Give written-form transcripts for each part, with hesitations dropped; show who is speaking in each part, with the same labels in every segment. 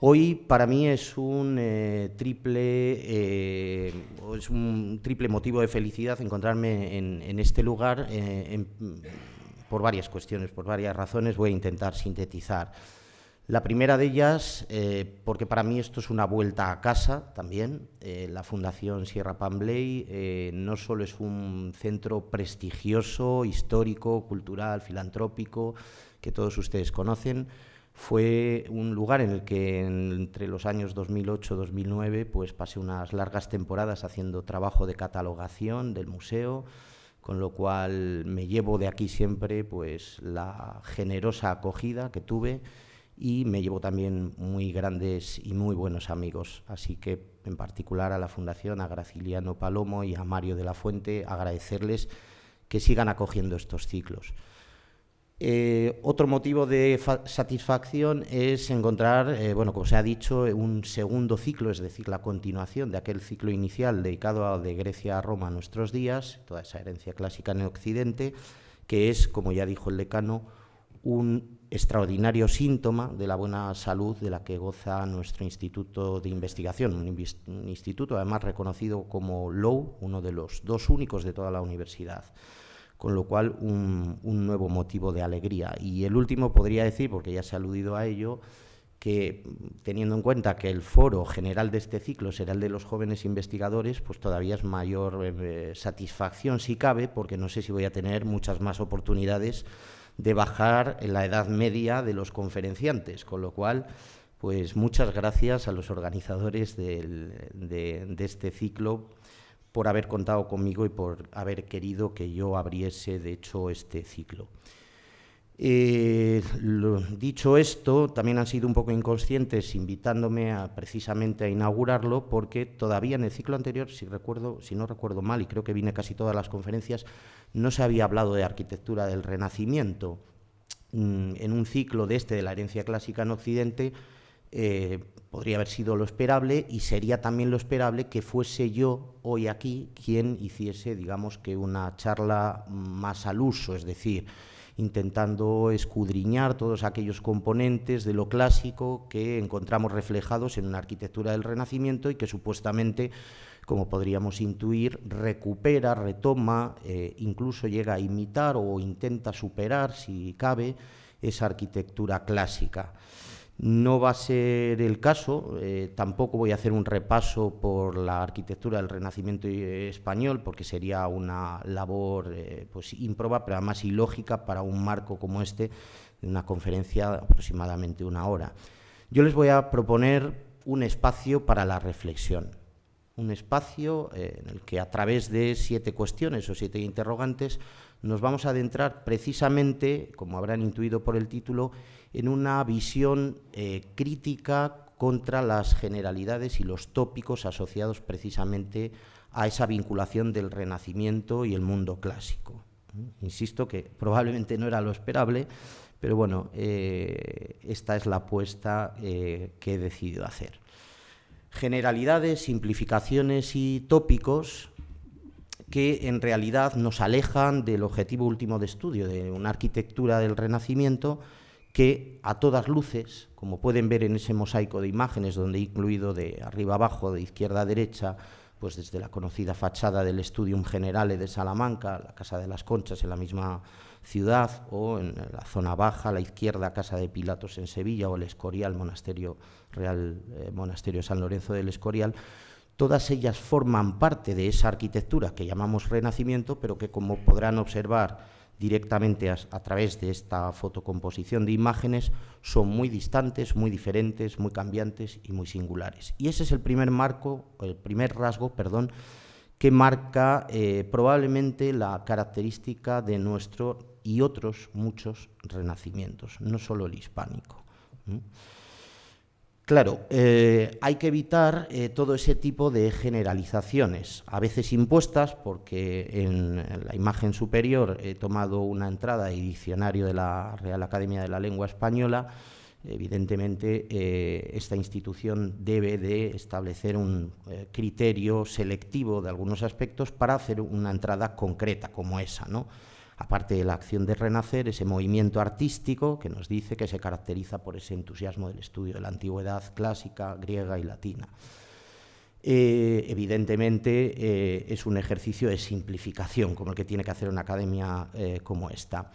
Speaker 1: Hoy para mí es un triple motivo de felicidad encontrarme en este lugar por varias cuestiones, por varias razones. Voy a intentar sintetizar. La primera de ellas, porque para mí esto es una vuelta a casa también. La Fundación Sierra Pambley no solo es un centro prestigioso, histórico, cultural, filantrópico, que todos ustedes conocen. Fue un lugar en el que entre los años 2008-2009 pues pasé unas largas temporadas haciendo trabajo de catalogación del museo, con lo cual me llevo de aquí siempre pues la generosa acogida que tuve y me llevo también muy grandes y muy buenos amigos. Así que en particular a la Fundación, a Graciliano Palomo y a Mario de la Fuente, agradecerles que sigan acogiendo estos ciclos. Otro motivo de satisfacción es encontrar, como se ha dicho, un segundo ciclo, es decir, la continuación de aquel ciclo inicial dedicado a de Grecia a Roma a nuestros días, toda esa herencia clásica en Occidente, que es, como ya dijo el decano, un extraordinario síntoma de la buena salud de la que goza nuestro instituto de investigación, un instituto además reconocido como LOU, uno de los dos únicos de toda la universidad. Con lo cual, un nuevo motivo de alegría. Y el último podría decir, porque ya se ha aludido a ello, que teniendo en cuenta que el foro general de este ciclo será el de los jóvenes investigadores, pues todavía es mayor satisfacción, si cabe, porque no sé si voy a tener muchas más oportunidades de bajar en la edad media de los conferenciantes, con lo cual, pues muchas gracias a los organizadores de este ciclo por haber contado conmigo y por haber querido que yo abriese, de hecho, este ciclo. Dicho esto, también han sido un poco inconscientes invitándome precisamente a inaugurarlo, porque todavía en el ciclo anterior, si no recuerdo mal, y creo que vine casi todas las conferencias, no se había hablado de arquitectura del Renacimiento. En un ciclo de la herencia clásica en Occidente, podría haber sido lo esperable, y sería también lo esperable que fuese yo hoy aquí quien hiciese, digamos, que una charla más al uso, es decir, intentando escudriñar todos aquellos componentes de lo clásico que encontramos reflejados en una arquitectura del Renacimiento y que supuestamente, como podríamos intuir, recupera, retoma, incluso llega a imitar o intenta superar, si cabe, esa arquitectura clásica. No va a ser el caso, tampoco voy a hacer un repaso por la arquitectura del Renacimiento español, porque sería una labor pues ímproba, pero además ilógica para un marco como este, de una conferencia de aproximadamente 1 hora. Yo les voy a proponer un espacio para la reflexión, un espacio en el que a través de 7 cuestiones o 7 interrogantes nos vamos a adentrar precisamente, como habrán intuido por el título, en una visión crítica contra las generalidades y los tópicos asociados precisamente a esa vinculación del Renacimiento y el mundo clásico. Insisto que probablemente no era lo esperable, pero bueno, esta es la apuesta que he decidido hacer. Generalidades, simplificaciones y tópicos que en realidad nos alejan del objetivo último de estudio, de una arquitectura del Renacimiento que a todas luces, como pueden ver en ese mosaico de imágenes donde he incluido de arriba abajo, de izquierda a derecha, pues desde la conocida fachada del Studium Generale de Salamanca, la Casa de las Conchas en la misma ciudad, o en la zona baja, a la izquierda, Casa de Pilatos en Sevilla, o el Escorial, Monasterio Real, Monasterio San Lorenzo del Escorial. Todas ellas forman parte de esa arquitectura que llamamos Renacimiento, pero que, como podrán observar directamente a través de esta fotocomposición de imágenes, son muy distantes, muy diferentes, muy cambiantes y muy singulares. Y ese es el primer rasgo, que marca probablemente la característica de nuestro y otros muchos renacimientos, no solo el hispánico. Claro, hay que evitar todo ese tipo de generalizaciones, a veces impuestas, porque en la imagen superior he tomado una entrada y diccionario de la Real Academia de la Lengua Española. Evidentemente, esta institución debe de establecer un criterio selectivo de algunos aspectos para hacer una entrada concreta como esa, ¿no? aparte de la acción de renacer, ese movimiento artístico que nos dice que se caracteriza por ese entusiasmo del estudio de la antigüedad clásica, griega y latina. Evidentemente es un ejercicio de simplificación, como el que tiene que hacer una academia como esta.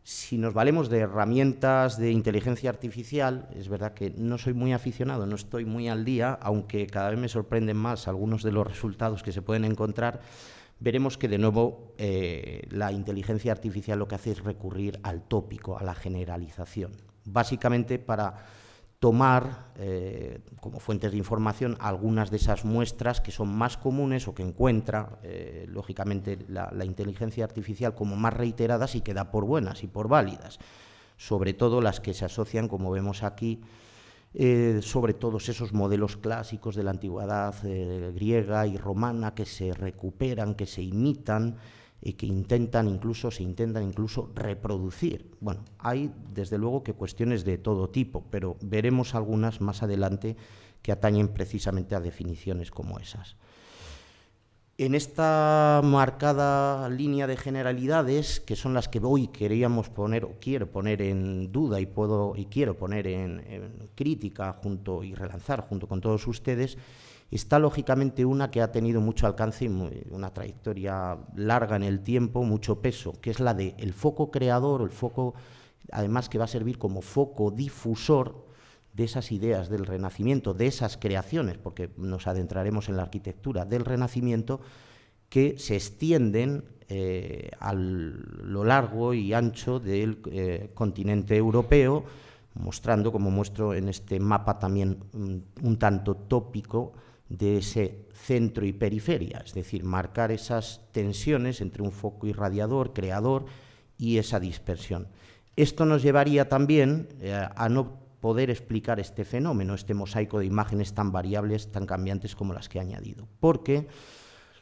Speaker 1: Si nos valemos de herramientas de inteligencia artificial, es verdad que no soy muy aficionado, no estoy muy al día, aunque cada vez me sorprenden más algunos de los resultados que se pueden encontrar, veremos que de nuevo la inteligencia artificial lo que hace es recurrir al tópico, a la generalización, básicamente para tomar como fuentes de información algunas de esas muestras que son más comunes o que encuentra, lógicamente, la inteligencia artificial como más reiteradas y que da por buenas y por válidas, sobre todo las que se asocian, como vemos aquí, sobre todos esos modelos clásicos de la antigüedad griega y romana que se recuperan, que se imitan y que se intentan incluso reproducir. Bueno, hay desde luego que cuestiones de todo tipo, pero veremos algunas más adelante que atañen precisamente a definiciones como esas. En esta marcada línea de generalidades, que son las que hoy queríamos poner, o quiero poner en duda y quiero poner en crítica y relanzar junto con todos ustedes, está lógicamente una que ha tenido mucho alcance y una trayectoria larga en el tiempo, mucho peso, que es la del foco creador, el foco, además, que va a servir como foco difusor de esas ideas del Renacimiento, de esas creaciones, porque nos adentraremos en la arquitectura del Renacimiento, que se extienden a lo largo y ancho del continente europeo, mostrando, como muestro en este mapa también un tanto tópico, de ese centro y periferia, es decir, marcar esas tensiones entre un foco irradiador, creador, y esa dispersión. Esto nos llevaría también a no poder explicar este fenómeno, este mosaico de imágenes tan variables, tan cambiantes como las que he añadido, porque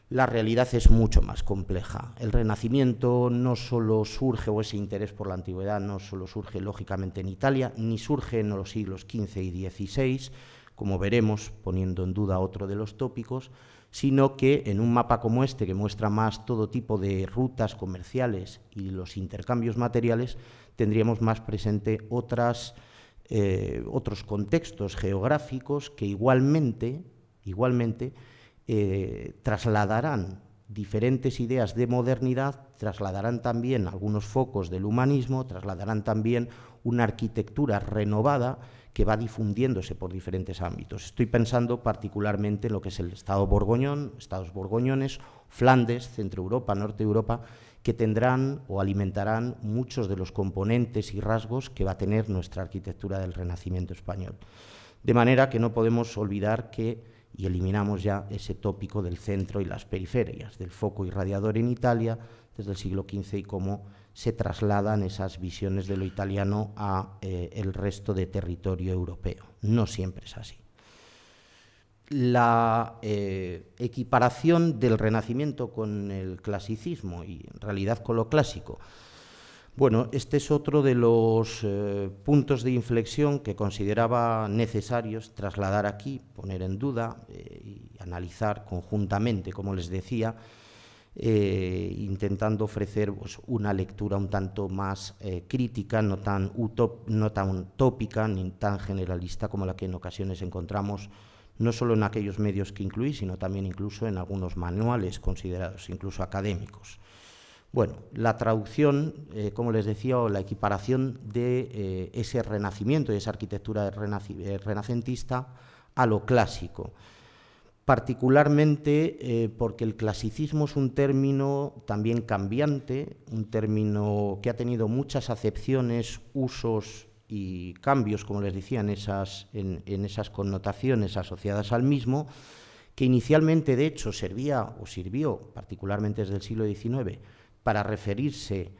Speaker 1: la realidad es mucho más compleja. El Renacimiento no solo surge, o ese interés por la antigüedad no solo surge lógicamente en Italia, ni surge en los siglos XV y XVI, como veremos, poniendo en duda otro de los tópicos, sino que en un mapa como este, que muestra más todo tipo de rutas comerciales y los intercambios materiales, tendríamos más presente otros contextos geográficos que igualmente trasladarán diferentes ideas de modernidad, trasladarán también algunos focos del humanismo, trasladarán también una arquitectura renovada que va difundiéndose por diferentes ámbitos. Estoy pensando particularmente en lo que es el Estado borgoñón, Estados borgoñones, Flandes, Centro Europa, Norte Europa, que tendrán o alimentarán muchos de los componentes y rasgos que va a tener nuestra arquitectura del Renacimiento español. De manera que no podemos olvidar y eliminamos ya ese tópico del centro y las periferias, del foco irradiador en Italia desde el siglo XV y cómo se trasladan esas visiones de lo italiano a el resto de territorio europeo. No siempre es así. La equiparación del Renacimiento con el clasicismo y en realidad con lo clásico. Bueno, este es otro de los puntos de inflexión que consideraba necesarios trasladar aquí, poner en duda y analizar conjuntamente, como les decía, intentando ofrecer una lectura un tanto más crítica, no tan utópica ni tan generalista como la que en ocasiones encontramos no solo en aquellos medios que incluí, sino también incluso en algunos manuales considerados incluso académicos. Bueno, la traducción, como les decía, o la equiparación de ese renacimiento, de esa arquitectura renacentista a lo clásico, particularmente porque el clasicismo es un término también cambiante, un término que ha tenido muchas acepciones, usos y cambios, como les decía, en esas connotaciones asociadas al mismo, que inicialmente, de hecho, sirvió, particularmente desde el siglo XIX, para referirse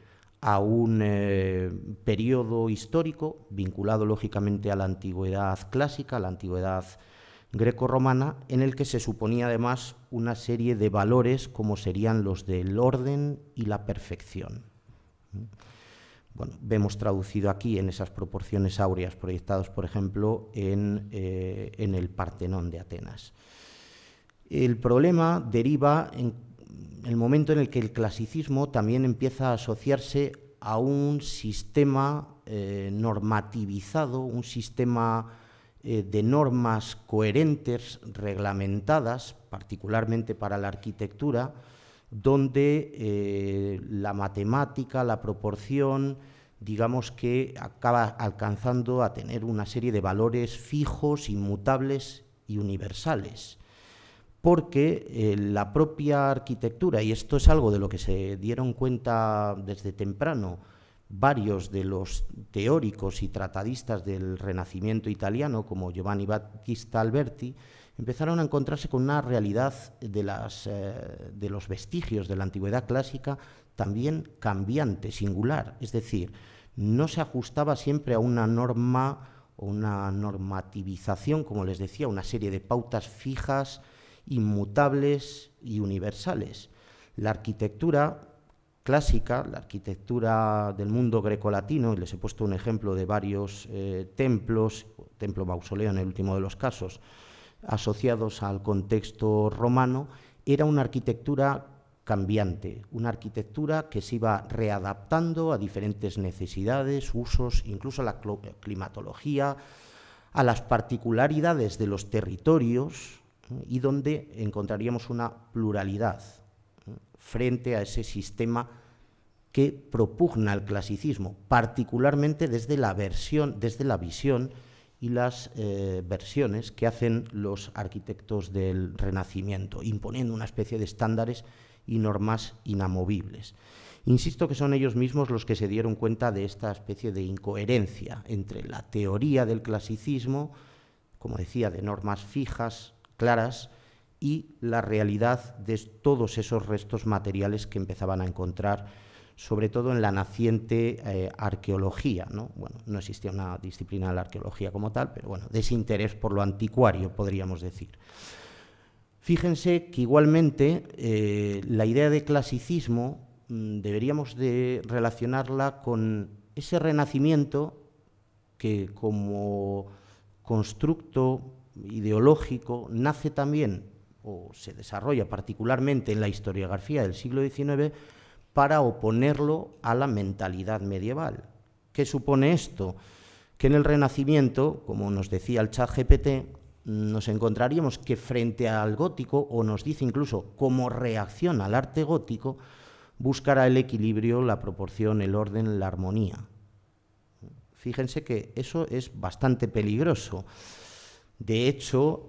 Speaker 1: a un periodo histórico vinculado, lógicamente, a la antigüedad clásica, a la antigüedad grecorromana, en el que se suponía además una serie de valores como serían los del orden y la perfección. Bueno, vemos traducido aquí en esas proporciones áureas proyectados, por ejemplo, en el Partenón de Atenas. El problema deriva el momento en el que el clasicismo también empieza a asociarse a un sistema normativizado, un sistema de normas coherentes, reglamentadas, particularmente para la arquitectura, donde la matemática, la proporción, digamos que acaba alcanzando a tener una serie de valores fijos, inmutables y universales. Porque la propia arquitectura, y esto es algo de lo que se dieron cuenta desde temprano varios de los teóricos y tratadistas del Renacimiento italiano, como Giovanni Battista Alberti, empezaron a encontrarse con una realidad de los vestigios de la antigüedad clásica también cambiante, singular, es decir, no se ajustaba siempre a una norma o una normativización, como les decía, una serie de pautas fijas, inmutables y universales. La arquitectura clásica, la arquitectura del mundo grecolatino, y les he puesto un ejemplo de varios templos, templo mausoleo en el último de los casos, asociados al contexto romano, era una arquitectura cambiante, una arquitectura que se iba readaptando a diferentes necesidades, usos, incluso a la climatología, a las particularidades de los territorios, y donde encontraríamos una pluralidad frente a ese sistema que propugna el clasicismo, particularmente desde la visión y las versiones que hacen los arquitectos del Renacimiento, imponiendo una especie de estándares y normas inamovibles. Insisto que son ellos mismos los que se dieron cuenta de esta especie de incoherencia entre la teoría del clasicismo, como decía, de normas fijas, claras, y la realidad de todos esos restos materiales que empezaban a encontrar, sobre todo en la naciente arqueología, ¿no? Bueno, no existía una disciplina de la arqueología como tal, pero bueno, de ese interés por lo anticuario, podríamos decir. Fíjense que igualmente la idea de clasicismo deberíamos de relacionarla con ese renacimiento que como constructo ideológico nace también o se desarrolla particularmente en la historiografía del siglo XIX para oponerlo a la mentalidad medieval. ¿Qué supone esto? Que en el Renacimiento, como nos decía el ChatGPT, nos encontraríamos que frente al gótico, o nos dice incluso como reacción al arte gótico, buscará el equilibrio, la proporción, el orden, la armonía. Fíjense que eso es bastante peligroso. De hecho,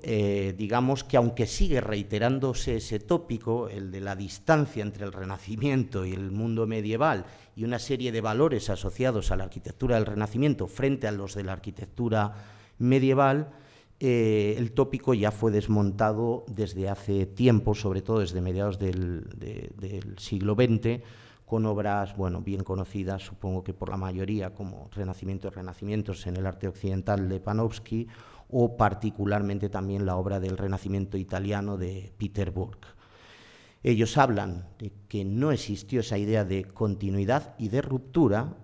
Speaker 1: digamos que aunque sigue reiterándose ese tópico, el de la distancia entre el Renacimiento y el mundo medieval y una serie de valores asociados a la arquitectura del Renacimiento frente a los de la arquitectura medieval, el tópico ya fue desmontado desde hace tiempo, sobre todo desde mediados del siglo XX, con obras, bueno, bien conocidas, supongo que por la mayoría, como Renacimiento y Renacimientos en el arte occidental de Panofsky, o particularmente también la obra del Renacimiento italiano de Peter Burke. Ellos hablan de que no existió esa idea de continuidad y de ruptura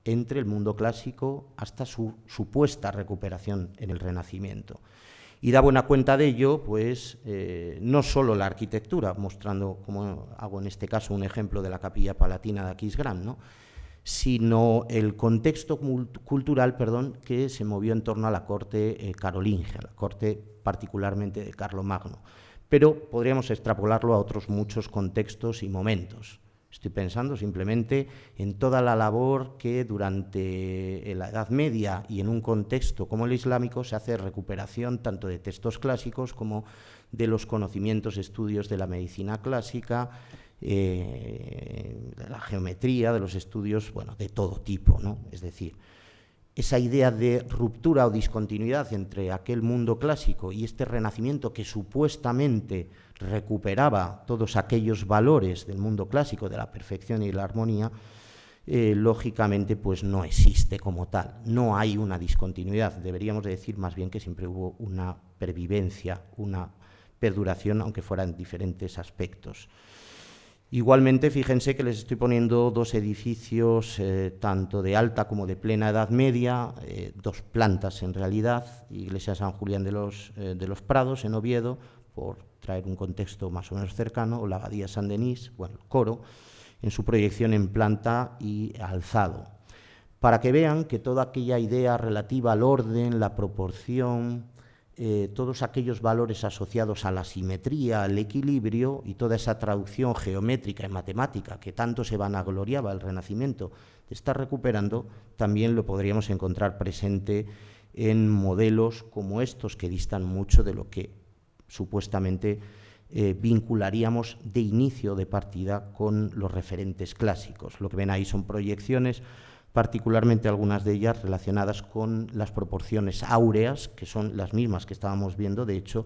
Speaker 1: entre el mundo clásico hasta su supuesta recuperación en el Renacimiento. Y da buena cuenta de ello, pues, no solo la arquitectura, mostrando, como hago en este caso, un ejemplo de la Capilla Palatina de Aquisgrán, ¿no?, sino el contexto cultural, que se movió en torno a la corte carolingia, la corte particularmente de Carlomagno. Pero podríamos extrapolarlo a otros muchos contextos y momentos. Estoy pensando simplemente en toda la labor que durante la Edad Media y en un contexto como el islámico se hace recuperación tanto de textos clásicos como de los conocimientos, estudios de la medicina clásica, de la geometría, de los estudios, bueno, de todo tipo, ¿no? Es decir, esa idea de ruptura o discontinuidad entre aquel mundo clásico y este Renacimiento que supuestamente recuperaba todos aquellos valores del mundo clásico, de la perfección y la armonía, lógicamente pues no existe como tal, no hay una discontinuidad, deberíamos de decir más bien que siempre hubo una pervivencia, una perduración, aunque fuera en diferentes aspectos. Igualmente, fíjense que les estoy poniendo dos edificios, tanto de alta como de plena Edad Media, dos plantas en realidad, Iglesia San Julián de los Prados, en Oviedo, por traer un contexto más o menos cercano, o la Abadía San Denis, bueno, el coro, en su proyección en planta y alzado, para que vean que toda aquella idea relativa al orden, la proporción, todos aquellos valores asociados a la simetría, al equilibrio y toda esa traducción geométrica y matemática que tanto se vanagloriaba el Renacimiento de estar recuperando, también lo podríamos encontrar presente en modelos como estos, que distan mucho de lo que supuestamente vincularíamos de inicio de partida con los referentes clásicos. Lo que ven ahí son proyecciones, particularmente algunas de ellas relacionadas con las proporciones áureas, que son las mismas que estábamos viendo, de hecho,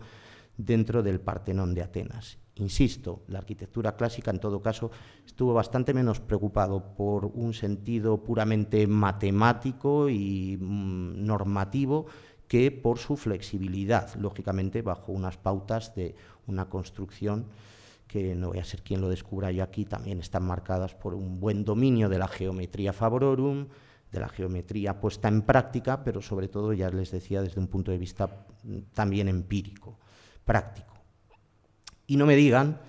Speaker 1: dentro del Partenón de Atenas. Insisto, la arquitectura clásica, en todo caso, estuvo bastante menos preocupado por un sentido puramente matemático y normativo que por su flexibilidad, lógicamente bajo unas pautas de una construcción que no voy a ser quien lo descubra yo aquí, también están marcadas por un buen dominio de la geometría favororum, de la geometría puesta en práctica, pero sobre todo, ya les decía, desde un punto de vista también empírico, práctico. Y no me digan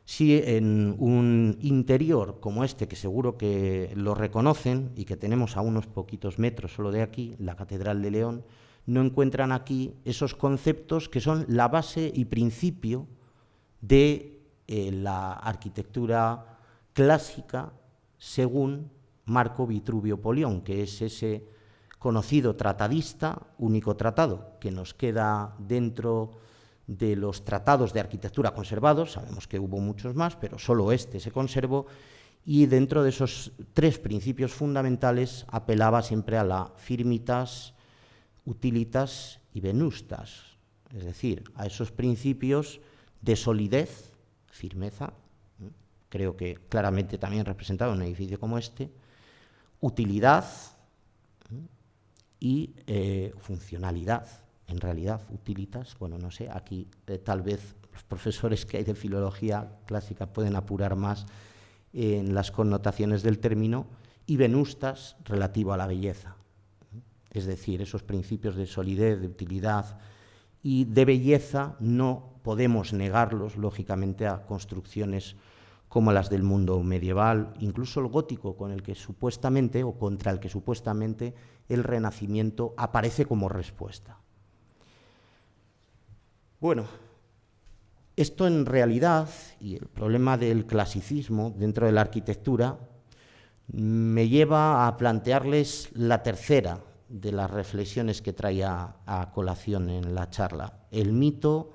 Speaker 1: si en un interior como este, que seguro que lo reconocen y que tenemos a unos poquitos metros solo de aquí, la Catedral de León, no encuentran aquí esos conceptos que son la base y principio de la arquitectura clásica según Marco Vitruvio Polión, que es ese conocido tratadista, único tratado que nos queda dentro de los tratados de arquitectura conservados. Sabemos que hubo muchos más, pero solo este se conservó, y dentro de esos tres principios fundamentales apelaba siempre a la firmitas, utilitas y venustas, es decir, a esos principios de solidez, firmeza, creo que claramente también representado en un edificio como este, utilidad y funcionalidad. En realidad, utilitas, bueno, no sé, aquí tal vez los profesores que hay de filología clásica pueden apurar más en las connotaciones del término, y venustas, relativo a la belleza. Es decir, esos principios de solidez, de utilidad y de belleza no podemos negarlos, lógicamente, a construcciones como las del mundo medieval, incluso el gótico, con el que supuestamente, o contra el que supuestamente, el Renacimiento aparece como respuesta. Bueno, esto en realidad, y el problema del clasicismo dentro de la arquitectura, me lleva a plantearles la tercera de las reflexiones que traía a colación en la charla, el mito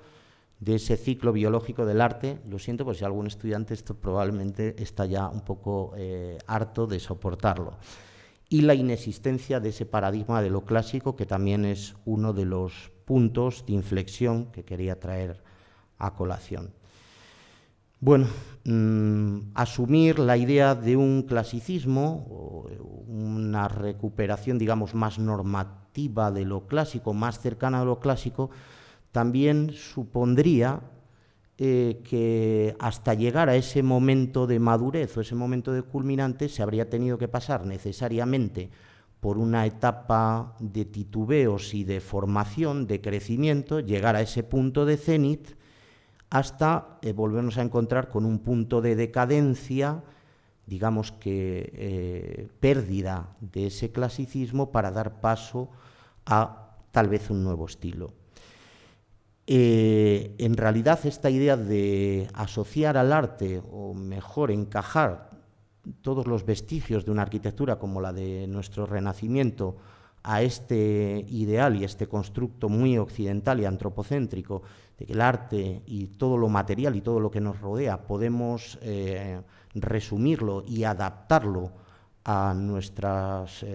Speaker 1: de ese ciclo biológico del arte. Lo siento, pues si algún estudiante esto probablemente está ya un poco harto de soportarlo. Y la inexistencia de ese paradigma de lo clásico, que también es uno de los puntos de inflexión que quería traer a colación. Bueno, asumir la idea de un clasicismo, o una recuperación, digamos, más normativa de lo clásico, más cercana a lo clásico, también supondría que hasta llegar a ese momento de madurez o ese momento de culminante se habría tenido que pasar necesariamente por una etapa de titubeos y de formación, de crecimiento, llegar a ese punto de cenit, hasta volvernos a encontrar con un punto de decadencia, digamos que pérdida de ese clasicismo para dar paso a tal vez un nuevo estilo. En realidad, esta idea de asociar al arte, o mejor, encajar todos los vestigios de una arquitectura como la de nuestro Renacimiento a este ideal y este constructo muy occidental y antropocéntrico, de que el arte y todo lo material y todo lo que nos rodea podemos resumirlo y adaptarlo a nuestras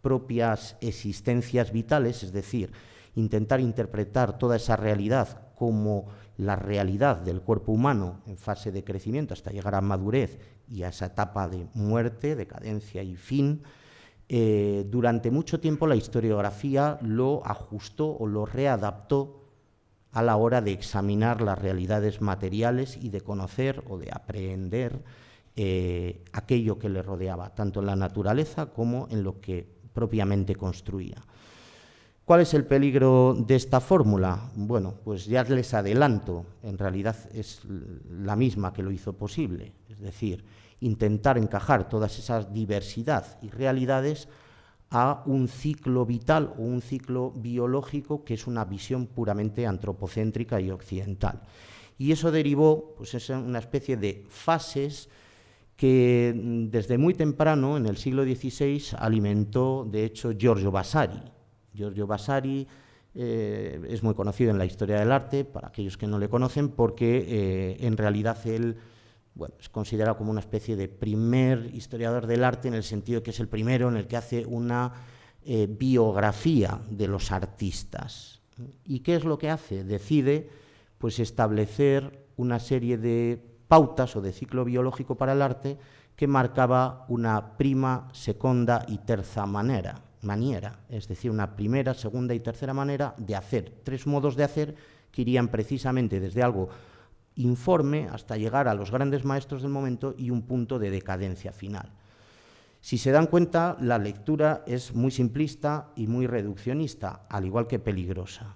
Speaker 1: propias existencias vitales, es decir, intentar interpretar toda esa realidad como la realidad del cuerpo humano en fase de crecimiento hasta llegar a madurez y a esa etapa de muerte, decadencia y fin. Durante mucho tiempo la historiografía lo ajustó o lo readaptó a la hora de examinar las realidades materiales y de conocer o de aprehender aquello que le rodeaba, tanto en la naturaleza como en lo que propiamente construía. ¿Cuál es el peligro de esta fórmula? Bueno, pues ya les adelanto, en realidad es la misma que lo hizo posible, es decir, intentar encajar toda esa diversidad y realidades a un ciclo vital o un ciclo biológico que es una visión puramente antropocéntrica y occidental. Y eso derivó, pues, es una especie de fases que desde muy temprano, en el siglo XVI, alimentó, de hecho, Giorgio Vasari. Giorgio Vasari es muy conocido en la historia del arte, para aquellos que no le conocen, porque en realidad él, bueno, es considerado como una especie de primer historiador del arte, en el sentido que es el primero en el que hace una biografía de los artistas. ¿Y qué es lo que hace? Decide, pues, establecer una serie de pautas o de ciclo biológico para el arte que marcaba una prima, segunda y terza maniera, es decir, una primera, segunda y tercera manera de hacer, 3 modos de hacer que irían precisamente desde algo informe hasta llegar a los grandes maestros del momento y un punto de decadencia final. Si se dan cuenta, la lectura es muy simplista y muy reduccionista, al igual que peligrosa.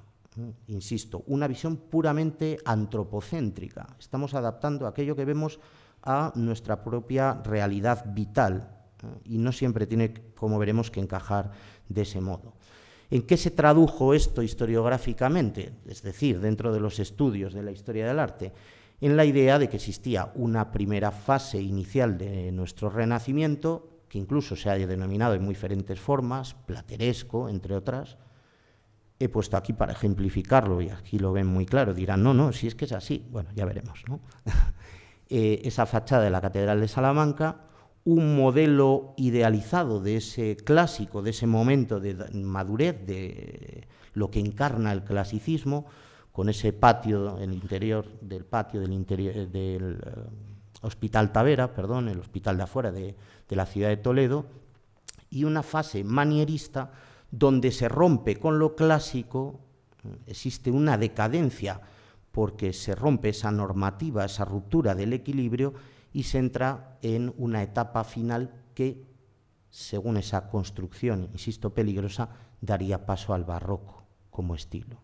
Speaker 1: Insisto, una visión puramente antropocéntrica. Estamos adaptando aquello que vemos a nuestra propia realidad vital y no siempre tiene, como veremos, que encajar de ese modo. ¿En qué se tradujo esto historiográficamente? Es decir, dentro de los estudios de la historia del arte, en la idea de que existía una primera fase inicial de nuestro renacimiento, que incluso se ha denominado en muy diferentes formas, plateresco, entre otras. He puesto aquí para ejemplificarlo y aquí lo ven muy claro, dirán, no, si es que es así. Bueno, ya veremos, ¿no? Esa fachada de la Catedral de Salamanca, un modelo idealizado de ese clásico, de ese momento de madurez, de lo que encarna el clasicismo, con ese patio, el interior del patio del Hospital Tavera, perdón, el hospital de afuera de la ciudad de Toledo, y una fase manierista donde se rompe con lo clásico, existe una decadencia porque se rompe esa normativa, esa ruptura del equilibrio y se entra en una etapa final que, según esa construcción, insisto, peligrosa, daría paso al barroco como estilo.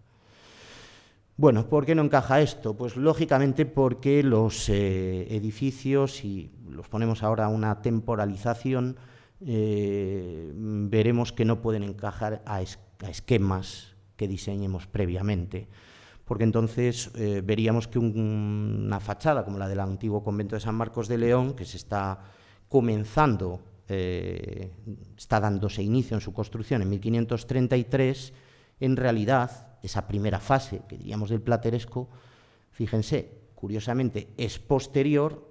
Speaker 1: Bueno, ¿por qué no encaja esto? Pues lógicamente porque los edificios, y los ponemos ahora a una temporalización, veremos que no pueden encajar a esquemas que diseñemos previamente, porque entonces veríamos que una fachada como la del antiguo convento de San Marcos de León, que se está comenzando, está dándose inicio en su construcción en 1533, en realidad esa primera fase, que diríamos del plateresco, fíjense, curiosamente es posterior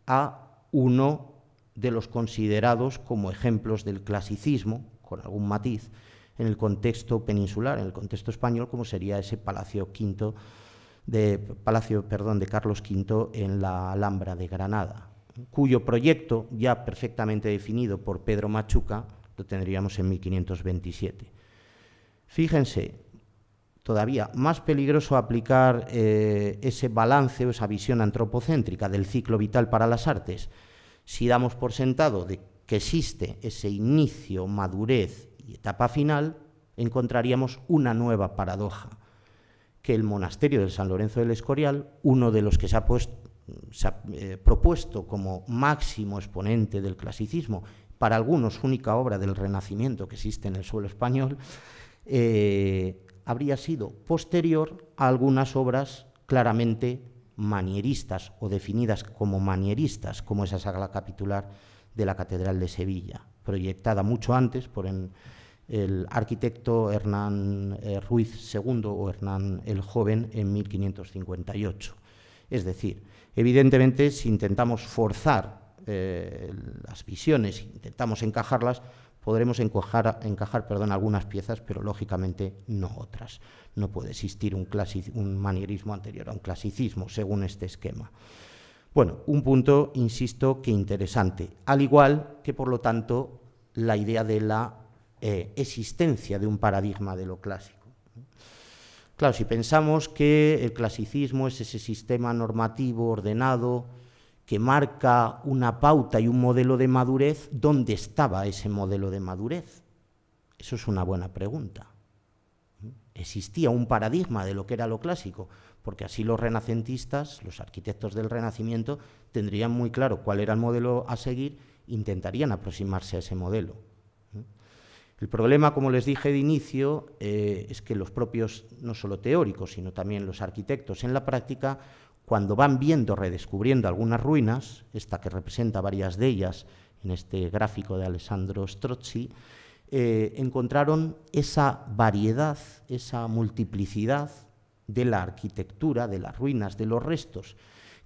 Speaker 1: a uno de los considerados como ejemplos del clasicismo, con algún matiz, en el contexto peninsular, en el contexto español, como sería ese palacio de Carlos V en la Alhambra de Granada, cuyo proyecto, ya perfectamente definido por Pedro Machuca, lo tendríamos en 1527. Fíjense, todavía más peligroso aplicar ese balance o esa visión antropocéntrica del ciclo vital para las artes, si damos por sentado de que existe ese inicio, madurez y etapa final, encontraríamos una nueva paradoja, que el monasterio de San Lorenzo del Escorial, uno de los que se ha propuesto como máximo exponente del clasicismo, para algunos única obra del Renacimiento que existe en el suelo español, habría sido posterior a algunas obras claramente manieristas o definidas como manieristas, como esa sala capitular de la Catedral de Sevilla, proyectada mucho antes por el arquitecto Hernán Ruiz II o Hernán el Joven en 1558. Es decir, evidentemente, si intentamos forzar las visiones, intentamos encajarlas, podremos encajar algunas piezas, pero lógicamente no otras. No puede existir un manierismo anterior a un clasicismo, según este esquema. Bueno, un punto, insisto, que interesante, al igual que, por lo tanto, la idea de la existencia de un paradigma de lo clásico. Claro, si pensamos que el clasicismo es ese sistema normativo ordenado que marca una pauta y un modelo de madurez, ¿dónde estaba ese modelo de madurez? Eso es una buena pregunta. ¿Existía un paradigma de lo que era lo clásico? Porque así los renacentistas, los arquitectos del Renacimiento, tendrían muy claro cuál era el modelo a seguir, intentarían aproximarse a ese modelo. El problema, como les dije de inicio, es que los propios, no solo teóricos, sino también los arquitectos en la práctica, cuando van viendo, redescubriendo algunas ruinas, esta que representa varias de ellas en este gráfico de Alessandro Strozzi, encontraron esa variedad, esa multiplicidad de la arquitectura, de las ruinas, de los restos,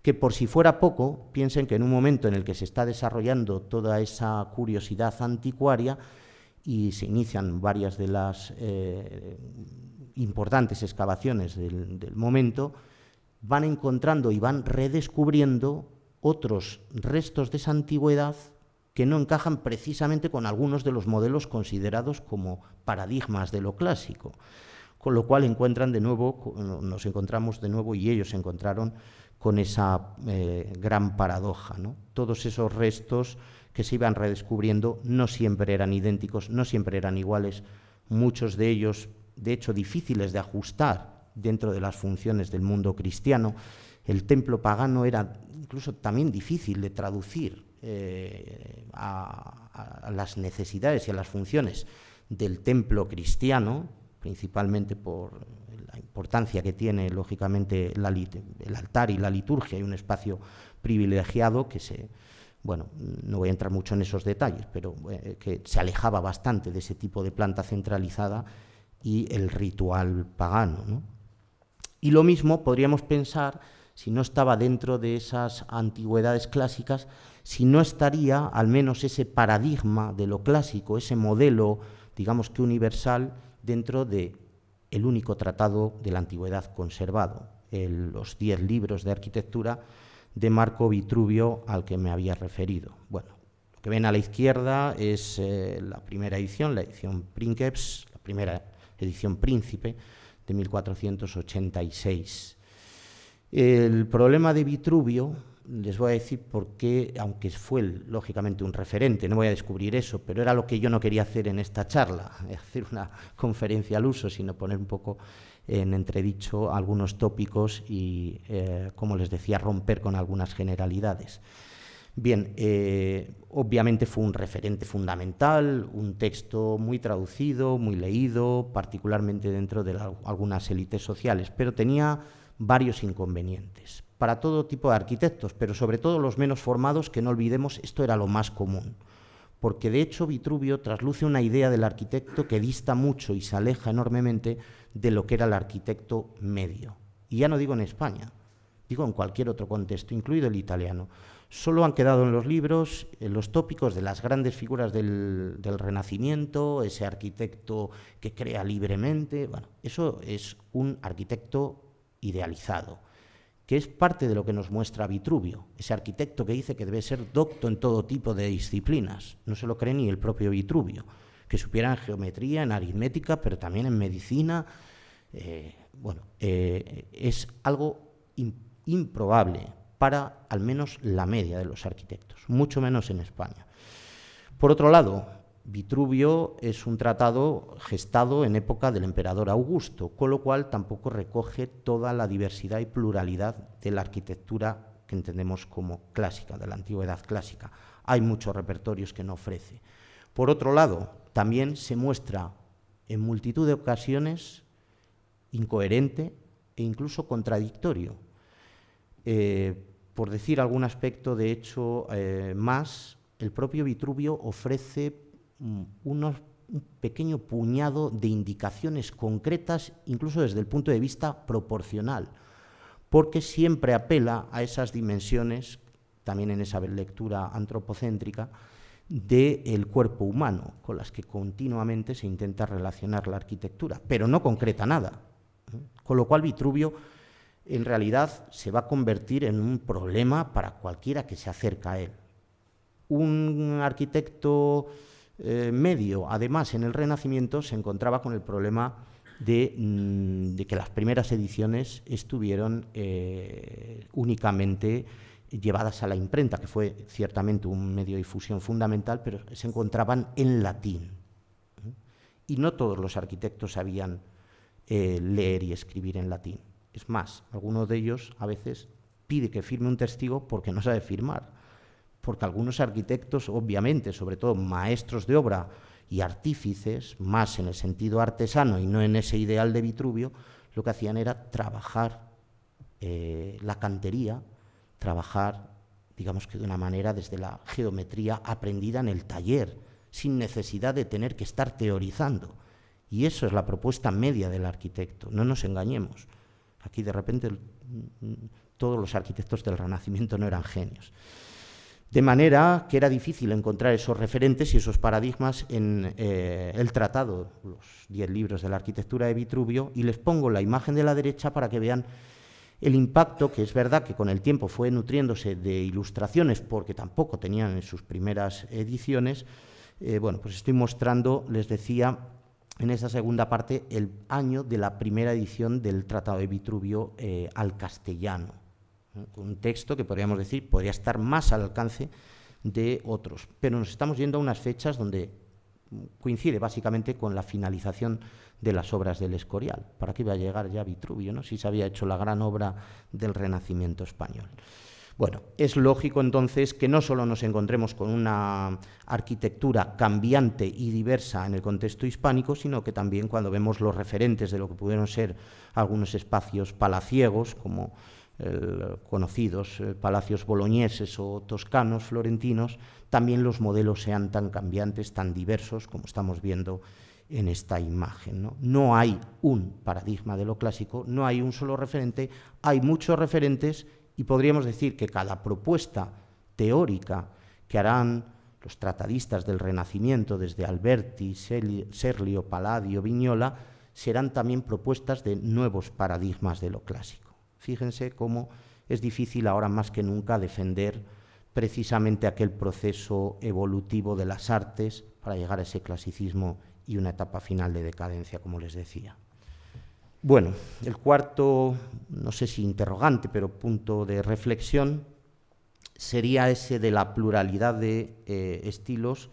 Speaker 1: que por si fuera poco, piensen que en un momento en el que se está desarrollando toda esa curiosidad anticuaria y se inician varias de las importantes excavaciones del momento, van encontrando y van redescubriendo otros restos de esa antigüedad que no encajan precisamente con algunos de los modelos considerados como paradigmas de lo clásico, con lo cual encuentran de nuevo, nos encontramos de nuevo y ellos se encontraron con esa gran paradoja, ¿no? Todos esos restos que se iban redescubriendo no siempre eran idénticos, no siempre eran iguales, muchos de ellos, de hecho, difíciles de ajustar dentro de las funciones del mundo cristiano. El templo pagano era incluso también difícil de traducir a las necesidades y a las funciones del templo cristiano, principalmente por la importancia que tiene, lógicamente, el altar y la liturgia, y un espacio privilegiado que bueno, no voy a entrar mucho en esos detalles, pero que se alejaba bastante de ese tipo de planta centralizada y el ritual pagano, ¿no? Y lo mismo podríamos pensar, si no estaba dentro de esas antigüedades clásicas, si no estaría al menos ese paradigma de lo clásico, ese modelo, digamos que universal, dentro de el único tratado de la antigüedad conservado, los 10 libros de arquitectura de Marco Vitruvio al que me había referido. Bueno, lo que ven a la izquierda es la primera edición, la edición Princeps, la primera edición Príncipe de 1486. El problema de Vitruvio, les voy a decir por qué, aunque fue lógicamente un referente, no voy a descubrir eso, pero era lo que yo no quería hacer en esta charla, hacer una conferencia al uso, sino poner un poco en entredicho algunos tópicos y, como les decía, romper con algunas generalidades. Bien, obviamente fue un referente fundamental, un texto muy traducido, muy leído, particularmente dentro de algunas élites sociales, pero tenía varios inconvenientes para todo tipo de arquitectos, pero sobre todo los menos formados, que no olvidemos, esto era lo más común, porque de hecho Vitruvio trasluce una idea del arquitecto que dista mucho y se aleja enormemente de lo que era el arquitecto medio. Y ya no digo en España, digo en cualquier otro contexto, incluido el italiano. Solo han quedado en los libros los tópicos de las grandes figuras del Renacimiento, ese arquitecto que crea libremente. Bueno, eso es un arquitecto idealizado, que es parte de lo que nos muestra Vitruvio, ese arquitecto que dice que debe ser docto en todo tipo de disciplinas. No se lo cree ni el propio Vitruvio, que supiera en geometría, en aritmética, pero también en medicina. Es algo improbable para al menos la media de los arquitectos, mucho menos en España. Por otro lado, Vitruvio es un tratado gestado en época del emperador Augusto, con lo cual tampoco recoge toda la diversidad y pluralidad de la arquitectura que entendemos como clásica, de la antigüedad clásica. Hay muchos repertorios que no ofrece. Por otro lado, también se muestra en multitud de ocasiones incoherente e incluso contradictorio. Por decir algún aspecto, de hecho, más, el propio Vitruvio ofrece un pequeño puñado de indicaciones concretas, incluso desde el punto de vista proporcional, porque siempre apela a esas dimensiones, también en esa lectura antropocéntrica, del cuerpo humano, con las que continuamente se intenta relacionar la arquitectura, pero no concreta nada. Con lo cual Vitruvio en realidad se va a convertir en un problema para cualquiera que se acerca a él. Un arquitecto medio, además, en el Renacimiento se encontraba con el problema de que las primeras ediciones estuvieron únicamente llevadas a la imprenta, que fue ciertamente un medio de difusión fundamental, pero se encontraban en latín. Y no todos los arquitectos sabían leer y escribir en latín. Es más, alguno de ellos a veces pide que firme un testigo porque no sabe firmar, porque algunos arquitectos, obviamente, sobre todo maestros de obra y artífices, más en el sentido artesano y no en ese ideal de Vitruvio, lo que hacían era trabajar la cantería, trabajar, digamos que de una manera desde la geometría aprendida en el taller, sin necesidad de tener que estar teorizando. Y eso es la propuesta media del arquitecto, no nos engañemos. Aquí de repente todos los arquitectos del Renacimiento no eran genios. De manera que era difícil encontrar esos referentes y esos paradigmas en el tratado, los 10 libros de la arquitectura de Vitruvio, y les pongo la imagen de la derecha para que vean el impacto, que es verdad que con el tiempo fue nutriéndose de ilustraciones, porque tampoco tenían en sus primeras ediciones. Bueno, pues estoy mostrando, les decía, en esa segunda parte, el año de la primera edición del Tratado de Vitruvio al castellano. Un texto que podríamos decir podría estar más al alcance de otros, pero nos estamos yendo a unas fechas donde coincide básicamente con la finalización de las obras del Escorial. ¿Para qué iba a llegar ya Vitruvio, no? Si se había hecho la gran obra del Renacimiento español? Bueno, es lógico entonces que no solo nos encontremos con una arquitectura cambiante y diversa en el contexto hispánico, sino que también cuando vemos los referentes de lo que pudieron ser algunos espacios palaciegos, como conocidos palacios boloñeses o toscanos, florentinos, también los modelos sean tan cambiantes, tan diversos, como estamos viendo en esta imagen, ¿no? No hay un paradigma de lo clásico, no hay un solo referente, hay muchos referentes y podríamos decir que cada propuesta teórica que harán los tratadistas del Renacimiento, desde Alberti, Serlio, Palladio, Vignola, serán también propuestas de nuevos paradigmas de lo clásico. Fíjense cómo es difícil ahora más que nunca defender precisamente aquel proceso evolutivo de las artes para llegar a ese clasicismo y una etapa final de decadencia, como les decía. Bueno, el cuarto, no sé si interrogante, pero punto de reflexión, sería ese de la pluralidad de estilos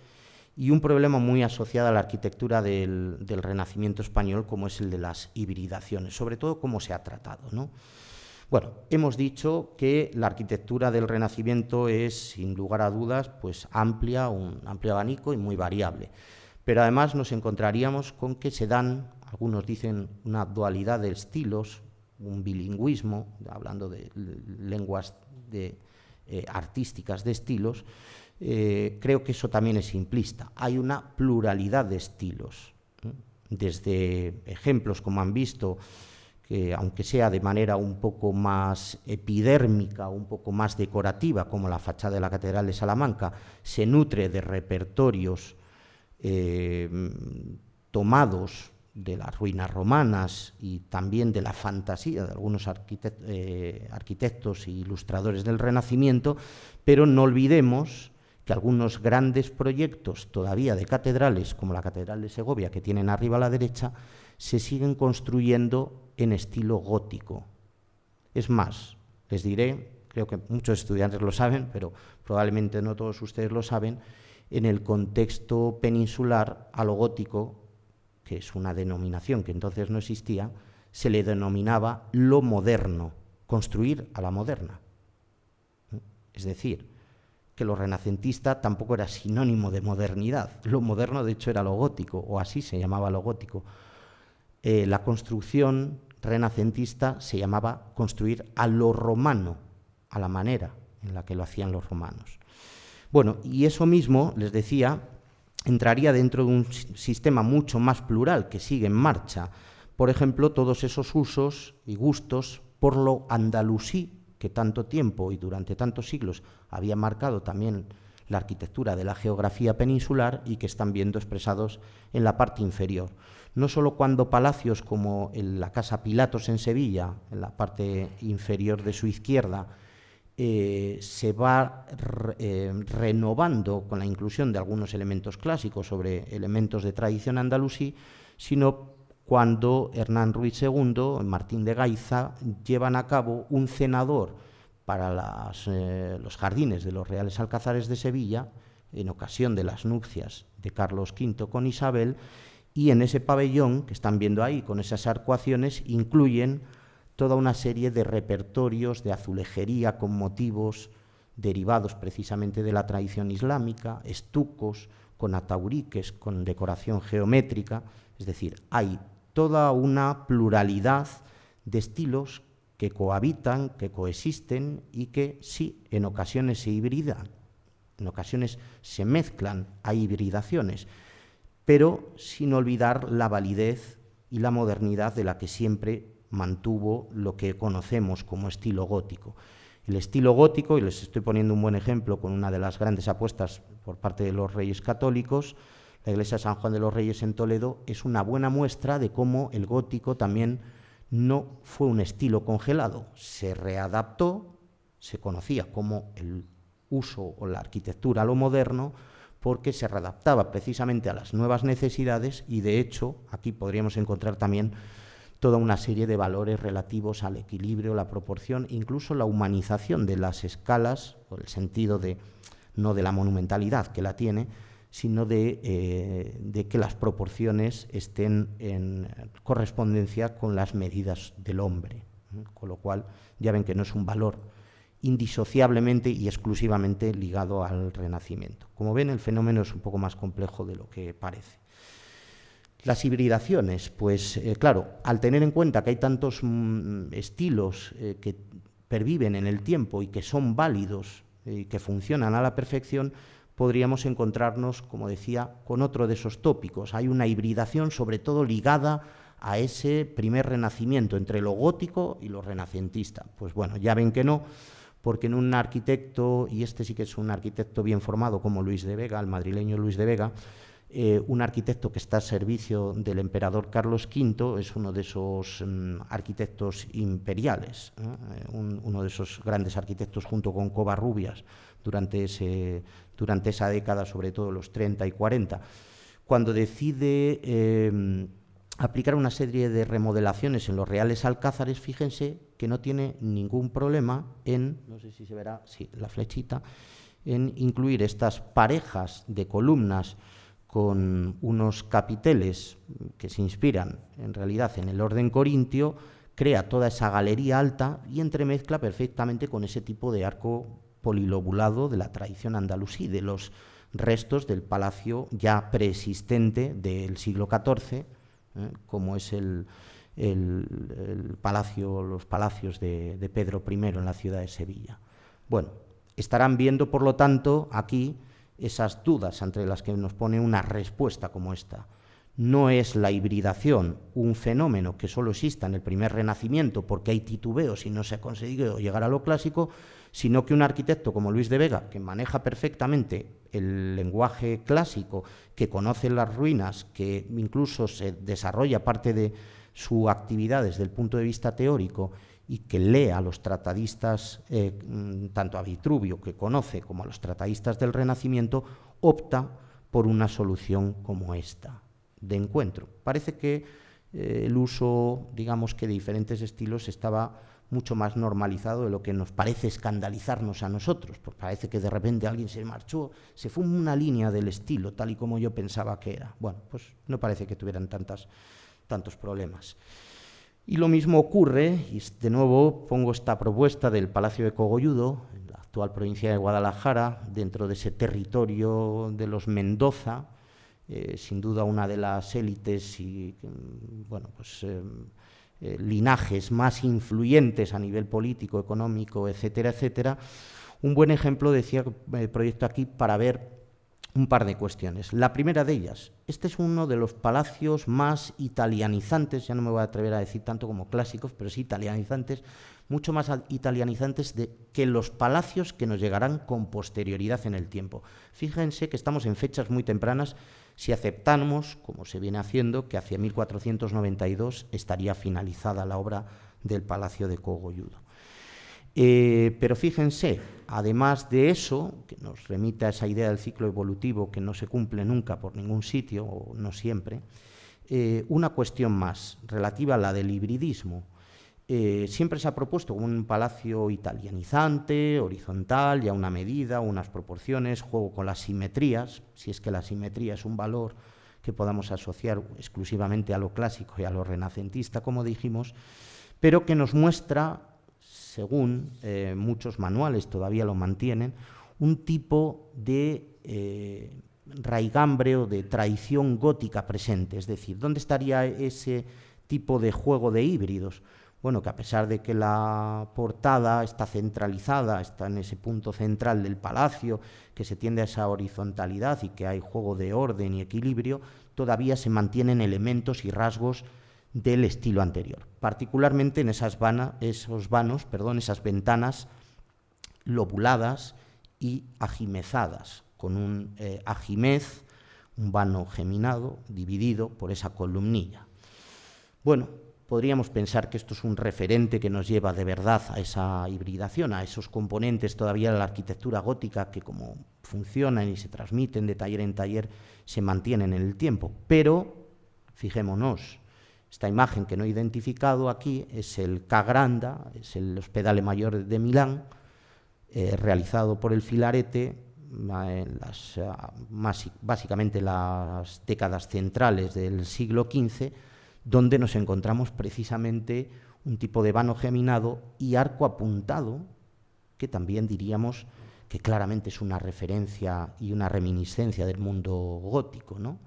Speaker 1: y un problema muy asociado a la arquitectura del Renacimiento español, como es el de las hibridaciones, sobre todo cómo se ha tratado, ¿no? Bueno, hemos dicho que la arquitectura del Renacimiento es, sin lugar a dudas, pues amplia, un amplio abanico y muy variable. Pero además nos encontraríamos con que se dan, algunos dicen, una dualidad de estilos, un bilingüismo, hablando de lenguas artísticas de estilos. Creo que eso también es simplista. Hay una pluralidad de estilos, desde ejemplos, como han visto, que aunque sea de manera un poco más epidérmica, un poco más decorativa, como la fachada de la Catedral de Salamanca, se nutre de repertorios tomados de las ruinas romanas y también de la fantasía de algunos arquitectos e ilustradores del Renacimiento, pero no olvidemos que algunos grandes proyectos todavía de catedrales, como la Catedral de Segovia, que tienen arriba a la derecha, se siguen construyendo en estilo gótico. Es más, les diré, creo que muchos estudiantes lo saben, pero probablemente no todos ustedes lo saben, en el contexto peninsular a lo gótico, que es una denominación que entonces no existía, se le denominaba lo moderno, construir a la moderna. Es decir, que lo renacentista tampoco era sinónimo de modernidad. Lo moderno, de hecho, era lo gótico, o así se llamaba lo gótico. La construcción renacentista se llamaba construir a lo romano, a la manera en la que lo hacían los romanos. Bueno, y eso mismo, les decía, entraría dentro de un sistema mucho más plural que sigue en marcha. Por ejemplo, todos esos usos y gustos por lo andalusí, que tanto tiempo y durante tantos siglos había marcado también la arquitectura de la geografía peninsular y que están viendo expresados en la parte inferior. No solo cuando palacios como la Casa Pilatos en Sevilla, en la parte inferior de su izquierda, se va renovando con la inclusión de algunos elementos clásicos sobre elementos de tradición andalusí, sino cuando Hernán Ruiz II, Martín de Gainza, llevan a cabo un cenador para los jardines de los Reales Alcázares de Sevilla, en ocasión de las nupcias de Carlos V con Isabel, y en ese pabellón que están viendo ahí, con esas arcuaciones, incluyen toda una serie de repertorios de azulejería con motivos derivados precisamente de la tradición islámica, estucos, con atauriques, con decoración geométrica. Es decir, hay toda una pluralidad de estilos que cohabitan, que coexisten y que sí, en ocasiones se hibridan, en ocasiones se mezclan, hay hibridaciones, pero sin olvidar la validez y la modernidad de la que siempre mantuvo lo que conocemos como estilo gótico. El estilo gótico, y les estoy poniendo un buen ejemplo con una de las grandes apuestas por parte de los Reyes Católicos, la iglesia de San Juan de los Reyes en Toledo, es una buena muestra de cómo el gótico también no fue un estilo congelado, se readaptó, se conocía como el uso o la arquitectura a lo moderno, porque se readaptaba precisamente a las nuevas necesidades y, de hecho, aquí podríamos encontrar también toda una serie de valores relativos al equilibrio, la proporción, incluso la humanización de las escalas, por el sentido de no de la monumentalidad que la tiene, sino de que las proporciones estén en correspondencia con las medidas del hombre, con lo cual ya ven que no es un valor indisociablemente y exclusivamente ligado al Renacimiento. Como ven, el fenómeno es un poco más complejo de lo que parece. Las hibridaciones, pues claro, al tener en cuenta que hay tantos estilos que perviven en el tiempo y que son válidos y que funcionan a la perfección, podríamos encontrarnos, como decía, con otro de esos tópicos. Hay una hibridación sobre todo ligada a ese primer renacimiento entre lo gótico y lo renacentista. Pues bueno, ya ven que no, porque en un arquitecto, y este sí que es un arquitecto bien formado como Luis de Vega, el madrileño Luis de Vega, un arquitecto que está al servicio del emperador Carlos V, es uno de esos arquitectos imperiales, uno de esos grandes arquitectos junto con Covarrubias durante esa década, sobre todo los 30 y 40, cuando decide aplicar una serie de remodelaciones en los Reales Alcázares. Fíjense que no tiene ningún problema en, no sé si se verá, sí, la flechita, en incluir estas parejas de columnas con unos capiteles que se inspiran en realidad en el orden corintio, crea toda esa galería alta y entremezcla perfectamente con ese tipo de arco polilobulado de la tradición andalusí, de los restos del palacio ya preexistente del siglo XIV, como es los palacios de Pedro I en la ciudad de Sevilla. Bueno, estarán viendo, por lo tanto, aquí esas dudas entre las que nos pone una respuesta como esta. No es la hibridación un fenómeno que solo exista en el primer Renacimiento porque hay titubeos y no se ha conseguido llegar a lo clásico, sino que un arquitecto como Luis de Vega, que maneja perfectamente el lenguaje clásico, que conoce las ruinas, que incluso se desarrolla parte de su actividad desde el punto de vista teórico y que lee a los tratadistas, tanto a Vitruvio, que conoce, como a los tratadistas del Renacimiento, opta por una solución como esta, de encuentro. Parece que el uso, digamos que de diferentes estilos, estaba mucho más normalizado de lo que nos parece escandalizarnos a nosotros, pues parece que de repente alguien se marchó, se fue una línea del estilo, tal y como yo pensaba que era. Bueno, pues no parece que tuvieran tantos problemas. Y lo mismo ocurre, y de nuevo pongo esta propuesta del Palacio de Cogolludo, en la actual provincia de Guadalajara, dentro de ese territorio de los Mendoza, sin duda una de las élites y, bueno, pues linajes más influyentes a nivel político, económico, etcétera, etcétera. Un buen ejemplo, decía el proyecto aquí, para ver un par de cuestiones. La primera de ellas, este es uno de los palacios más italianizantes, ya no me voy a atrever a decir tanto como clásicos, pero sí italianizantes, mucho más italianizantes que los palacios que nos llegarán con posterioridad en el tiempo. Fíjense que estamos en fechas muy tempranas, si aceptamos, como se viene haciendo, que hacia 1492 estaría finalizada la obra del Palacio de Cogolludo. Pero fíjense, además de eso, que nos remite a esa idea del ciclo evolutivo que no se cumple nunca por ningún sitio, o no siempre, una cuestión más, relativa a la del hibridismo. Siempre se ha propuesto un palacio italianizante, horizontal, ya una medida, unas proporciones, juego con las simetrías, si es que la simetría es un valor que podamos asociar exclusivamente a lo clásico y a lo renacentista, como dijimos, pero que nos muestra, según muchos manuales todavía lo mantienen, un tipo de raigambre o de tradición gótica presente. Es decir, ¿dónde estaría ese tipo de juego de híbridos? Bueno, que a pesar de que la portada está centralizada, está en ese punto central del palacio, que se tiende a esa horizontalidad y que hay juego de orden y equilibrio, todavía se mantienen elementos y rasgos del estilo anterior, particularmente en esas esas ventanas lobuladas y ajimezadas, con un ajimez, un vano geminado, dividido por esa columnilla. Bueno, podríamos pensar que esto es un referente que nos lleva de verdad a esa hibridación, a esos componentes todavía de la arquitectura gótica que, como funcionan y se transmiten de taller en taller, se mantienen en el tiempo. Pero, fijémonos, esta imagen que no he identificado aquí es el Ca' Granda, es el Ospedale Mayor de Milán, realizado por el Filarete básicamente en las décadas centrales del siglo XV, donde nos encontramos precisamente un tipo de vano geminado y arco apuntado, que también diríamos que claramente es una referencia y una reminiscencia del mundo gótico, ¿no?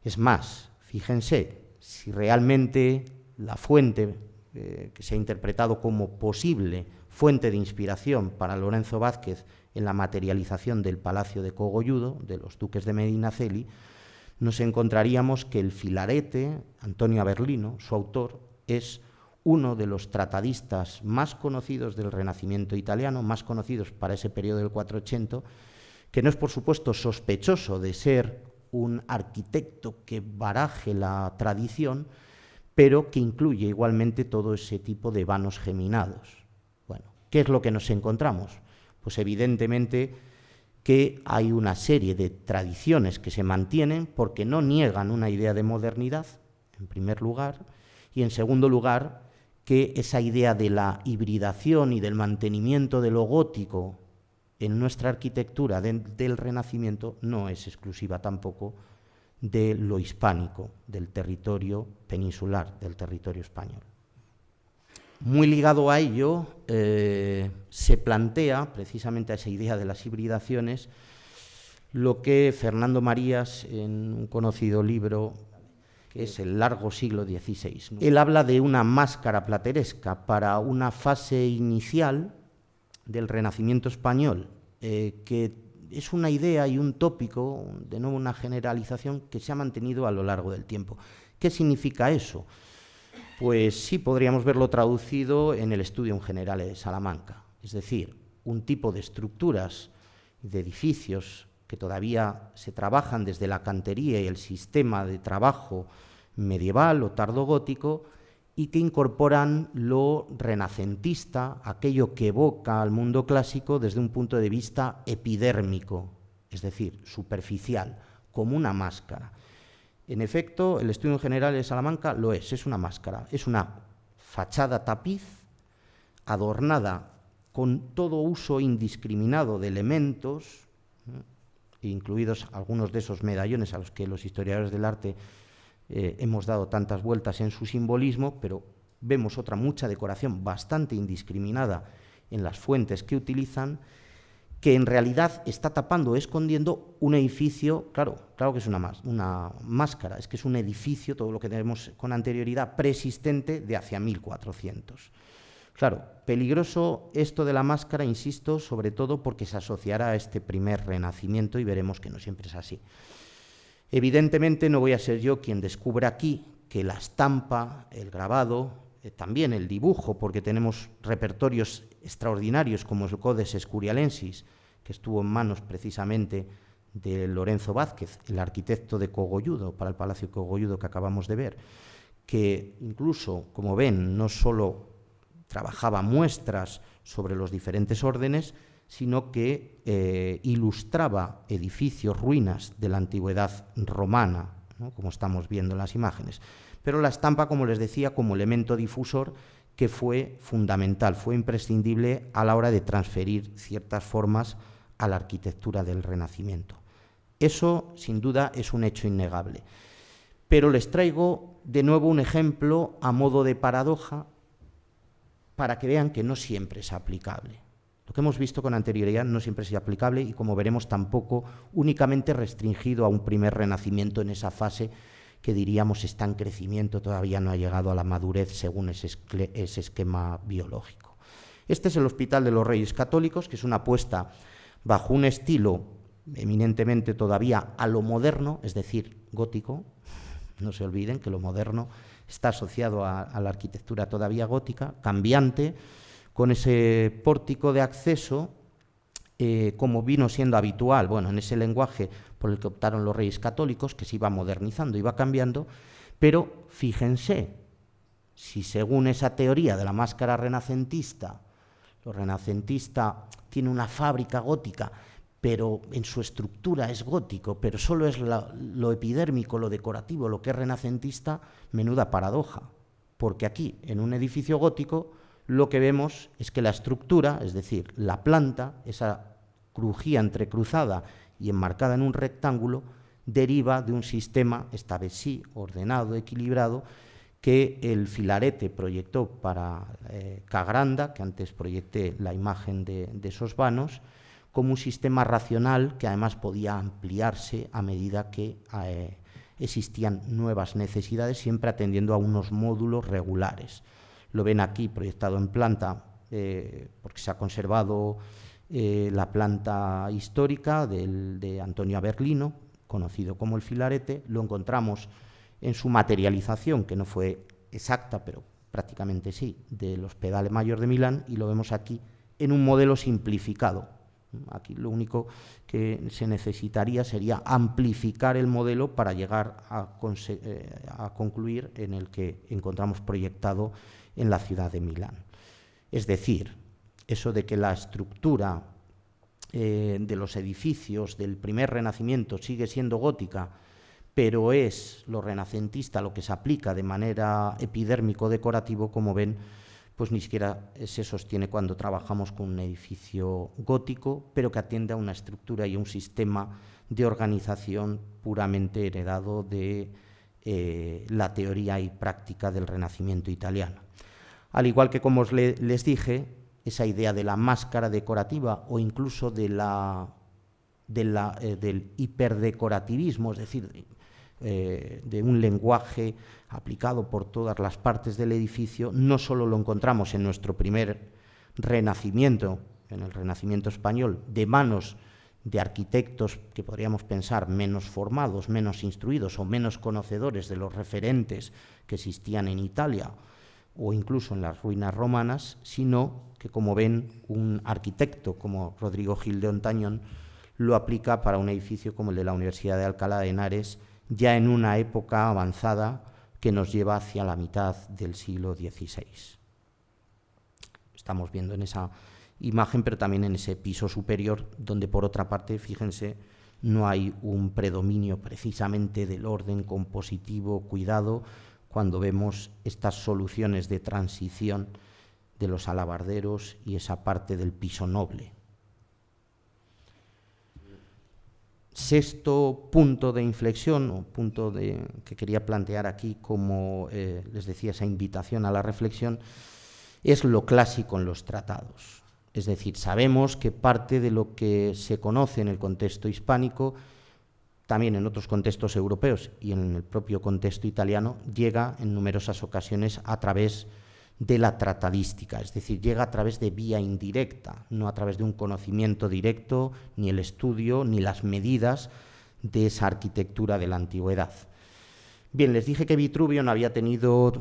Speaker 1: Es más, fíjense, si realmente la fuente que se ha interpretado como posible fuente de inspiración para Lorenzo Vázquez en la materialización del Palacio de Cogolludo, de los duques de Medinaceli, nos encontraríamos que el Filarete, Antonio Averlino, su autor, es uno de los tratadistas más conocidos del Renacimiento italiano, más conocidos para ese periodo del 480, que no es, por supuesto, sospechoso de ser un arquitecto que baraje la tradición, pero que incluye igualmente todo ese tipo de vanos geminados. Bueno, ¿qué es lo que nos encontramos? Pues evidentemente que hay una serie de tradiciones que se mantienen porque no niegan una idea de modernidad, en primer lugar, y en segundo lugar, que esa idea de la hibridación y del mantenimiento de lo gótico en nuestra arquitectura del Renacimiento no es exclusiva tampoco de lo hispánico, del territorio peninsular, del territorio español. Muy ligado a ello, se plantea, precisamente a esa idea de las hibridaciones, lo que Fernando Marías, en un conocido libro, que es El largo siglo XVI, ¿no? Él habla de una máscara plateresca para una fase inicial del Renacimiento español, que es una idea y un tópico, de nuevo una generalización, que se ha mantenido a lo largo del tiempo. ¿Qué significa eso? Pues sí, podríamos verlo traducido en el Studium Generale de Salamanca, es decir, un tipo de estructuras de edificios que todavía se trabajan desde la cantería y el sistema de trabajo medieval o tardogótico y que incorporan lo renacentista, aquello que evoca al mundo clásico desde un punto de vista epidérmico, es decir, superficial, como una máscara. En efecto, el Estudio General de Salamanca lo es una máscara, es una fachada tapiz adornada con todo uso indiscriminado de elementos, incluidos algunos de esos medallones a los que los historiadores del arte hemos dado tantas vueltas en su simbolismo, pero vemos mucha decoración bastante indiscriminada en las fuentes que utilizan, que en realidad está tapando o escondiendo un edificio, claro que es una máscara, es que es un edificio, todo lo que tenemos con anterioridad, preexistente de hacia 1400. Claro, peligroso esto de la máscara, insisto, sobre todo porque se asociará a este primer renacimiento y veremos que no siempre es así. Evidentemente no voy a ser yo quien descubra aquí que la estampa, el grabado, también el dibujo, porque tenemos repertorios extraordinarios como el Codex Escurialensis, que estuvo en manos precisamente de Lorenzo Vázquez, el arquitecto de Cogolludo, para el Palacio de Cogolludo que acabamos de ver, que incluso, como ven, no solo trabajaba muestras sobre los diferentes órdenes, sino que ilustraba edificios, ruinas de la antigüedad romana, ¿no?, como estamos viendo en las imágenes. Pero la estampa, como les decía, como elemento difusor que fue fundamental, fue imprescindible a la hora de transferir ciertas formas a la arquitectura del Renacimiento. Eso, sin duda, es un hecho innegable. Pero les traigo de nuevo un ejemplo a modo de paradoja para que vean que no siempre es aplicable. Lo que hemos visto con anterioridad no siempre es aplicable y, como veremos, tampoco únicamente restringido a un primer Renacimiento en esa fase que diríamos está en crecimiento, todavía no ha llegado a la madurez según ese esquema biológico. Este es el Hospital de los Reyes Católicos, que es una apuesta bajo un estilo eminentemente todavía a lo moderno, es decir, gótico. No se olviden que lo moderno está asociado a la arquitectura todavía gótica, cambiante, con ese pórtico de acceso, como vino siendo habitual, bueno, en ese lenguaje por el que optaron los Reyes Católicos, que se iba modernizando, iba cambiando, pero fíjense, si según esa teoría de la máscara renacentista, lo renacentista tiene una fábrica gótica, pero en su estructura es gótico, pero solo es lo epidérmico, lo decorativo, lo que es renacentista, menuda paradoja, porque aquí, en un edificio gótico, lo que vemos es que la estructura, es decir, la planta, esa crujía entrecruzada y enmarcada en un rectángulo, deriva de un sistema, esta vez sí, ordenado, equilibrado, que el Filarete proyectó para Cagranda, que antes proyecté la imagen de esos vanos, como un sistema racional que además podía ampliarse a medida que existían nuevas necesidades, siempre atendiendo a unos módulos regulares. Lo ven aquí proyectado en planta, porque se ha conservado la planta histórica de Antonio Aberlino, conocido como el Filarete. Lo encontramos en su materialización, que no fue exacta, pero prácticamente sí, del Hospedale Mayor de Milán, y lo vemos aquí en un modelo simplificado. Aquí lo único que se necesitaría sería amplificar el modelo para llegar a concluir en el que encontramos proyectado en la ciudad de Milán. Es decir, eso de que la estructura de los edificios del primer Renacimiento sigue siendo gótica, pero es lo renacentista lo que se aplica de manera epidérmico-decorativo, como ven, pues ni siquiera se sostiene cuando trabajamos con un edificio gótico, pero que atiende a una estructura y a un sistema de organización puramente heredado de la teoría y práctica del Renacimiento italiano. Al igual que, como les dije, esa idea de la máscara decorativa o incluso del hiperdecorativismo, es decir, de un lenguaje aplicado por todas las partes del edificio, no solo lo encontramos en nuestro primer Renacimiento, en el Renacimiento español, de manos de arquitectos que podríamos pensar menos formados, menos instruidos o menos conocedores de los referentes que existían en Italia o incluso en las ruinas romanas, sino que, como ven, un arquitecto como Rodrigo Gil de Hontañón lo aplica para un edificio como el de la Universidad de Alcalá de Henares, ya en una época avanzada que nos lleva hacia la mitad del siglo XVI. Estamos viendo en esa imagen, pero también en ese piso superior, donde por otra parte, fíjense, no hay un predominio precisamente del orden compositivo cuidado cuando vemos estas soluciones de transición de los alabarderos y esa parte del piso noble. Sexto punto de inflexión, o punto que quería plantear aquí como, les decía, esa invitación a la reflexión, es lo clásico en los tratados. Es decir, sabemos que parte de lo que se conoce en el contexto hispánico, también en otros contextos europeos y en el propio contexto italiano, llega en numerosas ocasiones a través de la tratadística, es decir, llega a través de vía indirecta, no a través de un conocimiento directo, ni el estudio, ni las medidas de esa arquitectura de la antigüedad. Bien, les dije que Vitruvio no había tenido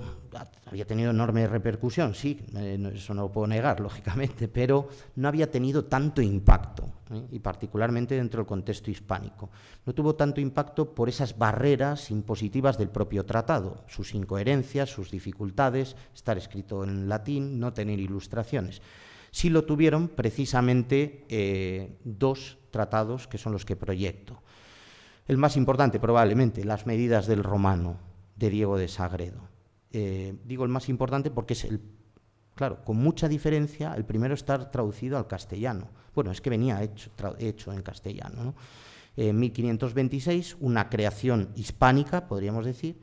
Speaker 1: enorme repercusión, sí, eso no lo puedo negar, lógicamente, pero no había tenido tanto impacto, y particularmente dentro del contexto hispánico. No tuvo tanto impacto por esas barreras impositivas del propio tratado, sus incoherencias, sus dificultades, estar escrito en latín, no tener ilustraciones. Sí lo tuvieron precisamente dos tratados que son los que proyecto. El más importante, probablemente, Las medidas del romano, de Diego de Sagredo. Digo el más importante porque es claro, con mucha diferencia, el primero está traducido al castellano. Bueno, es que venía hecho en castellano, ¿no? 1526, una creación hispánica, podríamos decir,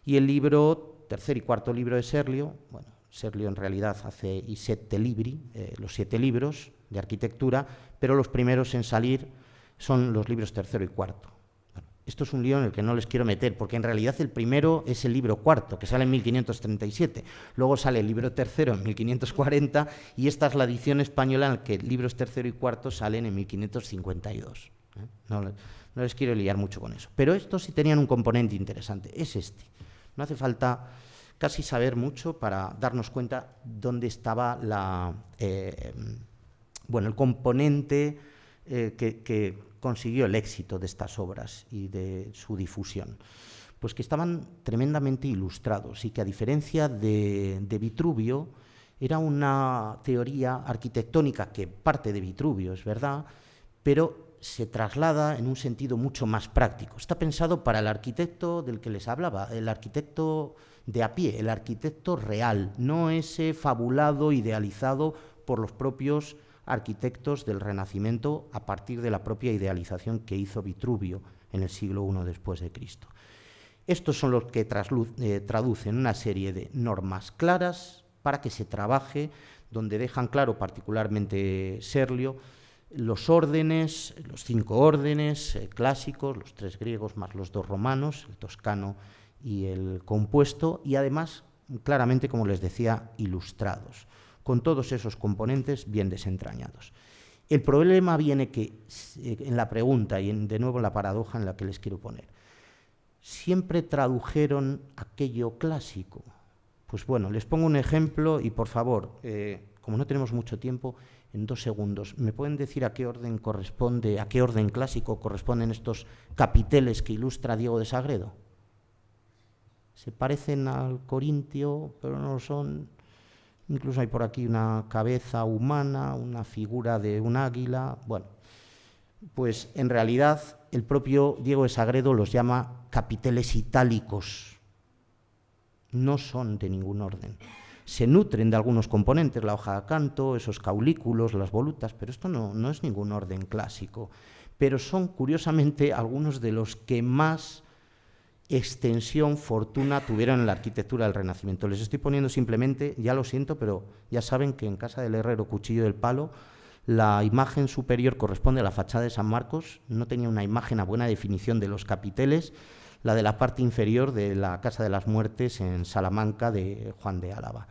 Speaker 1: y el libro, tercer y cuarto libro de Serlio, bueno, Serlio en realidad hace i sette libri, los 7 libros de arquitectura, pero los primeros en salir son los libros tercero y cuarto. Bueno, esto es un lío en el que no les quiero meter, porque en realidad el primero es el libro cuarto, que sale en 1537, luego sale el libro tercero en 1540, y esta es la edición española en la que libros tercero y cuarto salen en 1552. No les quiero liar mucho con eso. Pero estos sí tenían un componente interesante, es este. No hace falta casi saber mucho para darnos cuenta dónde estaba el componente que consiguió el éxito de estas obras y de su difusión. Pues que estaban tremendamente ilustrados y que, a diferencia de Vitruvio, era una teoría arquitectónica que parte de Vitruvio, es verdad, pero se traslada en un sentido mucho más práctico. Está pensado para el arquitecto del que les hablaba, el arquitecto de a pie, el arquitecto real, no ese fabulado, idealizado por los propios arquitectos del Renacimiento a partir de la propia idealización que hizo Vitruvio en el siglo I después de Cristo. Estos son los que traducen una serie de normas claras para que se trabaje, donde dejan claro, particularmente Serlio, los órdenes, los 5 órdenes clásicos, los 3 griegos más los 2 romanos, el toscano y el compuesto, y además, claramente, como les decía, ilustrados, con todos esos componentes bien desentrañados. El problema viene en la pregunta y de nuevo en la paradoja en la que les quiero poner. ¿Siempre tradujeron aquello clásico? Pues bueno, les pongo un ejemplo y, por favor, como no tenemos mucho tiempo, en 2 segundos, ¿me pueden decir a qué orden corresponde, a qué orden clásico corresponden estos capiteles que ilustra Diego de Sagredo? Se parecen al corintio, pero no lo son. Incluso hay por aquí una cabeza humana, una figura de un águila. Bueno, pues en realidad el propio Diego de Sagredo los llama capiteles itálicos. No son de ningún orden. Se nutren de algunos componentes, la hoja de canto, esos caulículos, las volutas, pero esto no es ningún orden clásico. Pero son, curiosamente, algunos de los que más extensión, fortuna tuvieron en la arquitectura del Renacimiento. Les estoy poniendo simplemente, ya lo siento, pero ya saben que en casa del herrero cuchillo del palo, la imagen superior corresponde a la fachada de San Marcos, no tenía una imagen a buena definición de los capiteles, la de la parte inferior de la Casa de las Muertes en Salamanca de Juan de Álava.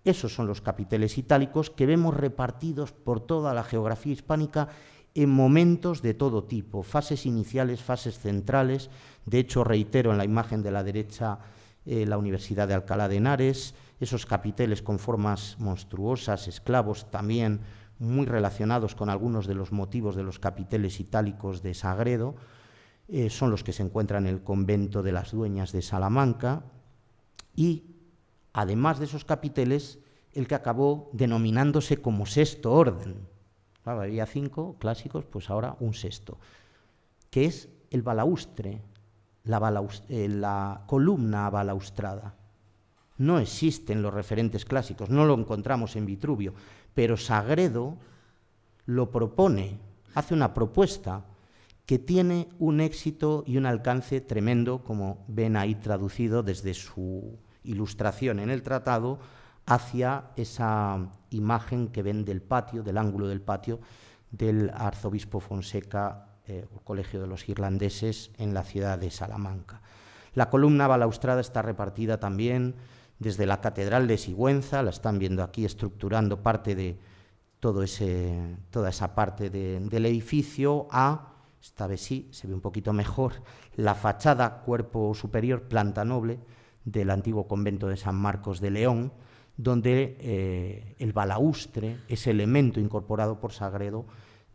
Speaker 1: Esos son los capiteles itálicos que vemos repartidos por toda la geografía hispánica en momentos de todo tipo, fases iniciales, fases centrales. De hecho, reitero en la imagen de la derecha la Universidad de Alcalá de Henares, esos capiteles con formas monstruosas, esclavos, también muy relacionados con algunos de los motivos de los capiteles itálicos de Sagredo, son los que se encuentran en el convento de las Dueñas de Salamanca, y además de esos capiteles, el que acabó denominándose como sexto orden. Claro, había 5 clásicos, pues ahora un sexto, que es el balaustre, la columna balaustrada. No existen los referentes clásicos, no lo encontramos en Vitruvio, pero Sagredo lo propone, hace una propuesta que tiene un éxito y un alcance tremendo, como ven ahí traducido desde su ilustración en el tratado, hacia esa imagen que ven del patio, del ángulo del patio, del arzobispo Fonseca, Colegio de los Irlandeses, en la ciudad de Salamanca. La columna balaustrada está repartida también desde la Catedral de Sigüenza, la están viendo aquí estructurando parte de toda esa parte del edificio, esta vez sí, se ve un poquito mejor, la fachada, cuerpo superior, planta noble, del antiguo convento de San Marcos de León, donde el balaustre, ese elemento incorporado por Sagredo,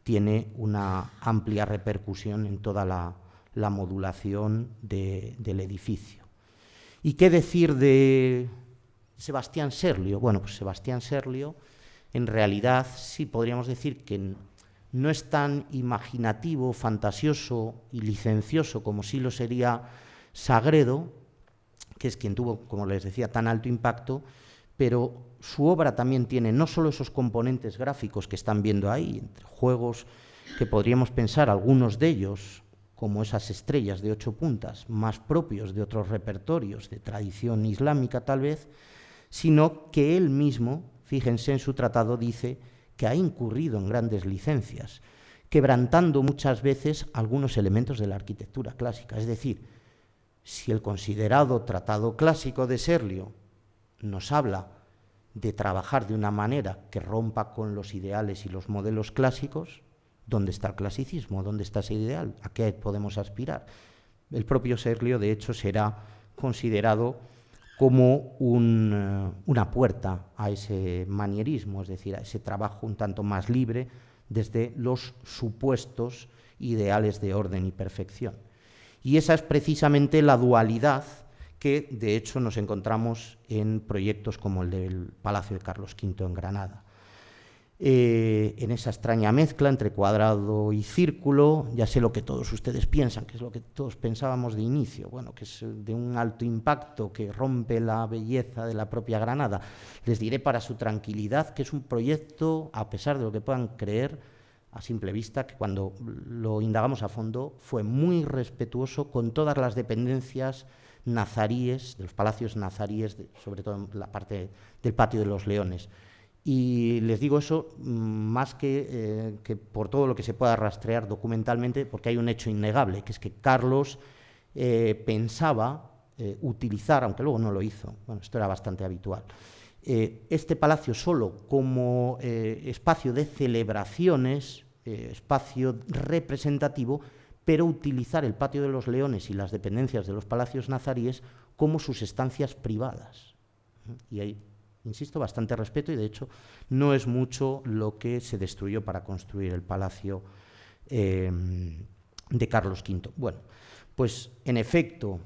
Speaker 1: tiene una amplia repercusión en toda la modulación del edificio. ¿Y qué decir de Sebastián Serlio? Bueno, pues Sebastián Serlio, en realidad, sí podríamos decir que no es tan imaginativo, fantasioso y licencioso como sí lo sería Sagredo, que es quien tuvo, como les decía, tan alto impacto, pero su obra también tiene no solo esos componentes gráficos que están viendo ahí, entre juegos que podríamos pensar, algunos de ellos, como esas estrellas de 8 puntas, más propios de otros repertorios de tradición islámica tal vez, sino que él mismo, fíjense en su tratado, dice que ha incurrido en grandes licencias, quebrantando muchas veces algunos elementos de la arquitectura clásica. Es decir, si el considerado tratado clásico de Serlio nos habla de trabajar de una manera que rompa con los ideales y los modelos clásicos, ¿dónde está el clasicismo? ¿Dónde está ese ideal? ¿A qué podemos aspirar? El propio Serlio, de hecho, será considerado como una puerta a ese manierismo, es decir, a ese trabajo un tanto más libre desde los supuestos ideales de orden y perfección. Y esa es precisamente la dualidad que, de hecho, nos encontramos en proyectos como el del Palacio de Carlos V en Granada. En esa extraña mezcla entre cuadrado y círculo, ya sé lo que todos ustedes piensan, que es lo que todos pensábamos de inicio, bueno, que es de un alto impacto que rompe la belleza de la propia Granada. Les diré para su tranquilidad que es un proyecto, a pesar de lo que puedan creer a simple vista, que cuando lo indagamos a fondo fue muy respetuoso con todas las dependencias nazaríes, de los palacios nazaríes, sobre todo en la parte del Patio de los Leones. Y les digo eso más que por todo lo que se pueda rastrear documentalmente, porque hay un hecho innegable, que es que Carlos pensaba utilizar, aunque luego no lo hizo, bueno, esto era bastante habitual, este palacio solo como espacio de celebraciones, espacio representativo, pero utilizar el Patio de los Leones y las dependencias de los palacios nazaríes como sus estancias privadas. Y ahí, insisto, bastante respeto, y de hecho no es mucho lo que se destruyó para construir el palacio de Carlos V. Bueno, pues en efecto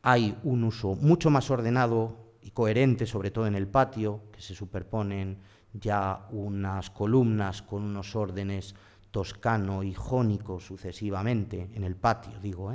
Speaker 1: hay un uso mucho más ordenado y coherente, sobre todo en el patio, que se superponen ya unas columnas con unos órdenes toscano y jónico sucesivamente en el patio, digo,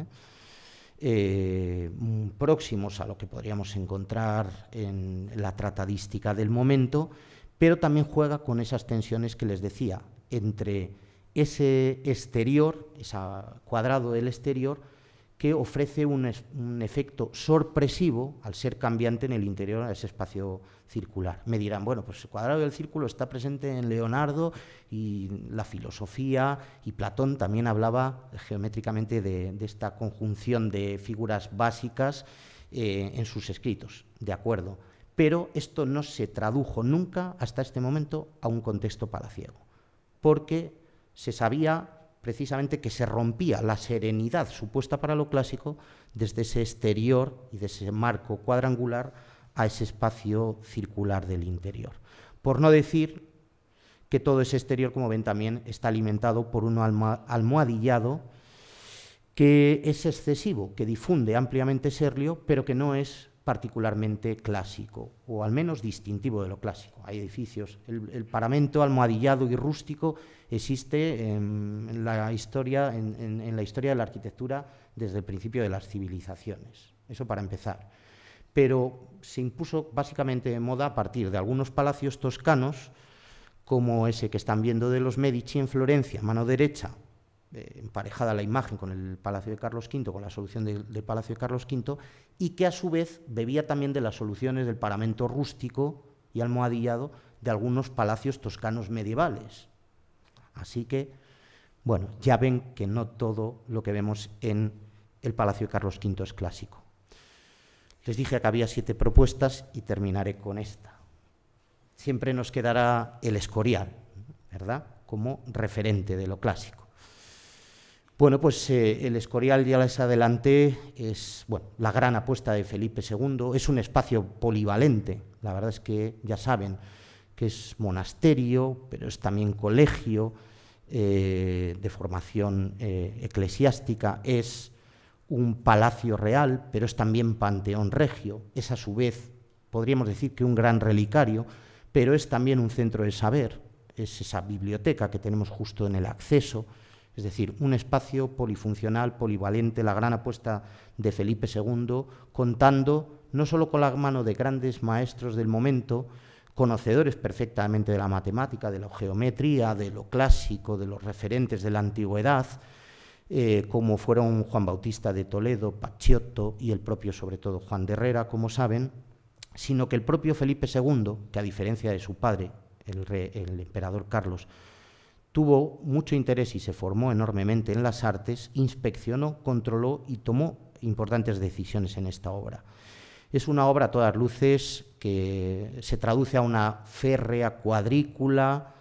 Speaker 1: próximos a lo que podríamos encontrar en la tratadística del momento, pero también juega con esas tensiones que les decía, entre ese exterior, ese cuadrado del exterior, que ofrece un efecto sorpresivo al ser cambiante en el interior de ese espacio circular. Me dirán, bueno, pues el cuadrado del círculo está presente en Leonardo y la filosofía, y Platón también hablaba geométricamente de esta conjunción de figuras básicas en sus escritos, de acuerdo, pero esto no se tradujo nunca hasta este momento a un contexto palaciego, porque se sabía precisamente que se rompía la serenidad supuesta para lo clásico desde ese exterior y de ese marco cuadrangular a ese espacio circular del interior. Por no decir que todo ese exterior, como ven, también está alimentado por un almohadillado que es excesivo, que difunde ampliamente Serlio, pero que no es particularmente clásico, o al menos distintivo de lo clásico. Hay edificios, el paramento almohadillado y rústico existe en la historia de la arquitectura desde el principio de las civilizaciones, eso para empezar. Pero se impuso básicamente de moda a partir de algunos palacios toscanos, como ese que están viendo de los Medici en Florencia, mano derecha, emparejada la imagen con el Palacio de Carlos V, con la solución del Palacio de Carlos V, y que a su vez bebía también de las soluciones del paramento rústico y almohadillado de algunos palacios toscanos medievales. Así que, bueno, ya ven que no todo lo que vemos en el Palacio de Carlos V es clásico. Les dije que había 7 propuestas y terminaré con esta. Siempre nos quedará el Escorial, ¿verdad?, como referente de lo clásico. Bueno, pues el Escorial, ya les adelanté, es la gran apuesta de Felipe II, es un espacio polivalente, la verdad es que ya saben que es monasterio, pero es también colegio de formación eclesiástica, es un palacio real, pero es también panteón regio, es a su vez, podríamos decir que un gran relicario, pero es también un centro de saber, es esa biblioteca que tenemos justo en el acceso, es decir, un espacio polifuncional, polivalente, la gran apuesta de Felipe II, contando no solo con la mano de grandes maestros del momento, conocedores perfectamente de la matemática, de la geometría, de lo clásico, de los referentes de la antigüedad, como fueron Juan Bautista de Toledo, Paciotto y el propio, sobre todo, Juan de Herrera, como saben, sino que el propio Felipe II, que a diferencia de su padre, el emperador Carlos, tuvo mucho interés y se formó enormemente en las artes, inspeccionó, controló y tomó importantes decisiones en esta obra. Es una obra a todas luces que se traduce a una férrea cuadrícula,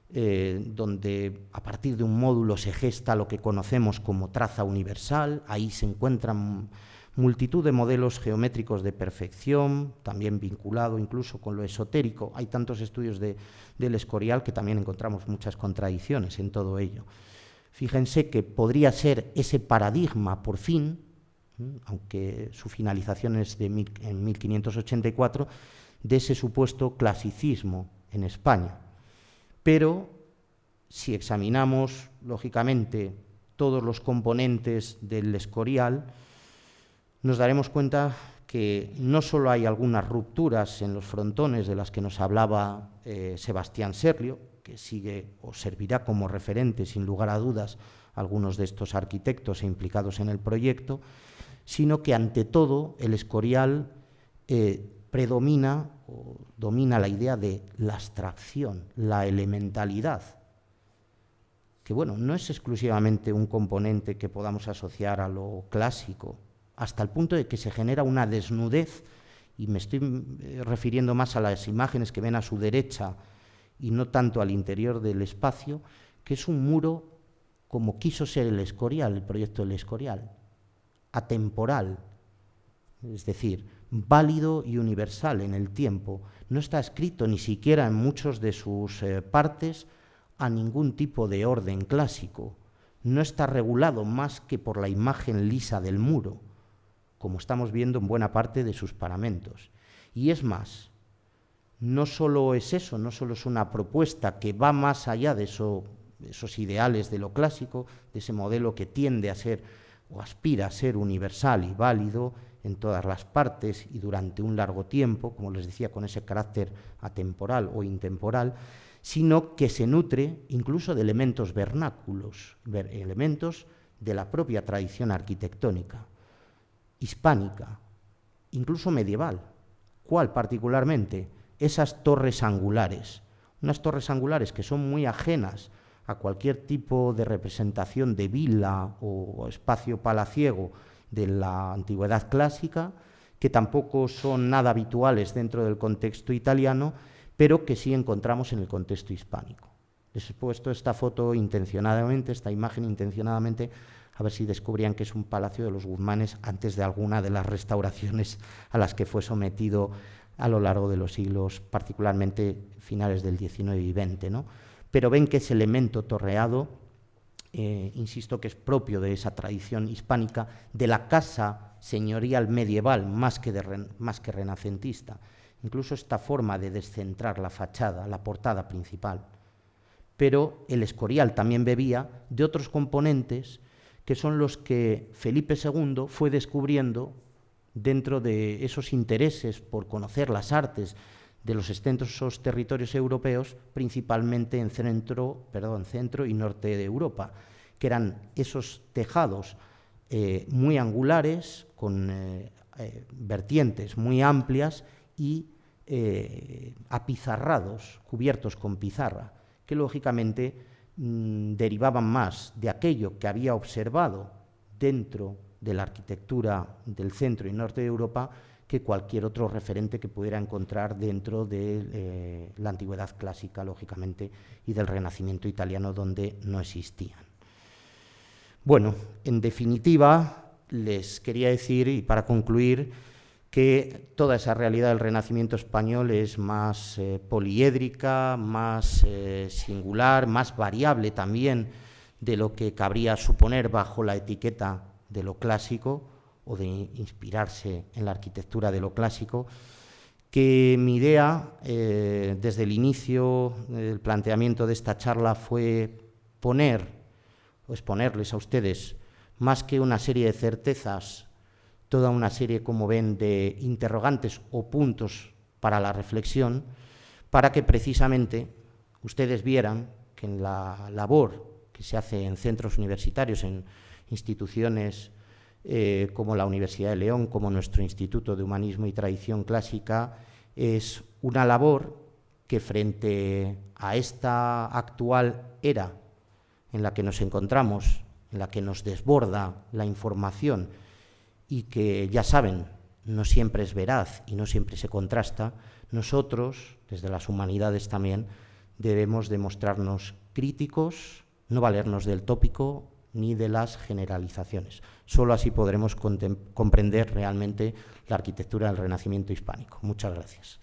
Speaker 1: donde a partir de un módulo se gesta lo que conocemos como traza universal. Ahí se encuentran multitud de modelos geométricos de perfección, también vinculado incluso con lo esotérico. Hay tantos estudios del Escorial que también encontramos muchas contradicciones en todo ello. Fíjense que podría ser ese paradigma, por fin, aunque su finalización es en 1584, de ese supuesto clasicismo en España. Pero si examinamos, lógicamente, todos los componentes del Escorial, nos daremos cuenta que no solo hay algunas rupturas en los frontones de las que nos hablaba Sebastián Serlio, que sigue o servirá como referente, sin lugar a dudas, a algunos de estos arquitectos implicados en el proyecto, sino que ante todo el Escorial predomina o domina la idea de la abstracción, la elementalidad, que bueno, no es exclusivamente un componente que podamos asociar a lo clásico, hasta el punto de que se genera una desnudez, y me estoy refiriendo más a las imágenes que ven a su derecha y no tanto al interior del espacio, que es un muro como quiso ser el Escorial, el proyecto del Escorial, atemporal, es decir, válido y universal en el tiempo. No está escrito ni siquiera en muchos de sus partes a ningún tipo de orden clásico. No está regulado más que por la imagen lisa del muro, como estamos viendo en buena parte de sus paramentos. Y es más, no solo es eso, no solo es una propuesta que va más allá de esos ideales de lo clásico, de ese modelo que tiende a ser o aspira a ser universal y válido en todas las partes y durante un largo tiempo, como les decía, con ese carácter atemporal o intemporal, sino que se nutre incluso de elementos vernáculos, elementos de la propia tradición arquitectónica, hispánica, incluso medieval. ¿Cuál particularmente? Esas torres angulares, unas torres angulares que son muy ajenas a cualquier tipo de representación de vila o espacio palaciego de la antigüedad clásica, que tampoco son nada habituales dentro del contexto italiano, pero que sí encontramos en el contexto hispánico. Les he puesto esta foto intencionadamente, esta imagen intencionadamente, a ver si descubrían que es un palacio de los Guzmanes antes de alguna de las restauraciones a las que fue sometido a lo largo de los siglos, particularmente finales del XIX y XX, ¿no? Pero ven que ese elemento torreado, insisto, que es propio de esa tradición hispánica, de la casa señorial medieval más que renacentista. Incluso esta forma de descentrar la fachada, la portada principal. Pero el Escorial también bebía de otros componentes que son los que Felipe II fue descubriendo dentro de esos intereses por conocer las artes de los extensos territorios europeos, principalmente en centro y norte de Europa, que eran esos tejados muy angulares, con vertientes muy amplias y apizarrados, cubiertos con pizarra, que lógicamente derivaban más de aquello que había observado dentro de la arquitectura del centro y norte de Europa que cualquier otro referente que pudiera encontrar dentro de la antigüedad clásica, lógicamente, y del Renacimiento italiano, donde no existían. Bueno, en definitiva, les quería decir, y para concluir, que toda esa realidad del Renacimiento español es más poliédrica, más singular, más variable también de lo que cabría suponer bajo la etiqueta de lo clásico o de inspirarse en la arquitectura de lo clásico, que mi idea, desde el inicio del planteamiento de esta charla, fue exponerles a ustedes, más que una serie de certezas, toda una serie, como ven, de interrogantes o puntos para la reflexión, para que precisamente ustedes vieran que en la labor que se hace en centros universitarios, en instituciones como la Universidad de León, como nuestro Instituto de Humanismo y Tradición Clásica, es una labor que, frente a esta actual era en la que nos encontramos, en la que nos desborda la información y que, ya saben, no siempre es veraz y no siempre se contrasta, nosotros, desde las humanidades también, debemos demostrarnos críticos, no valernos del tópico ni de las generalizaciones. Solo así podremos comprender realmente la arquitectura del Renacimiento hispánico. Muchas gracias.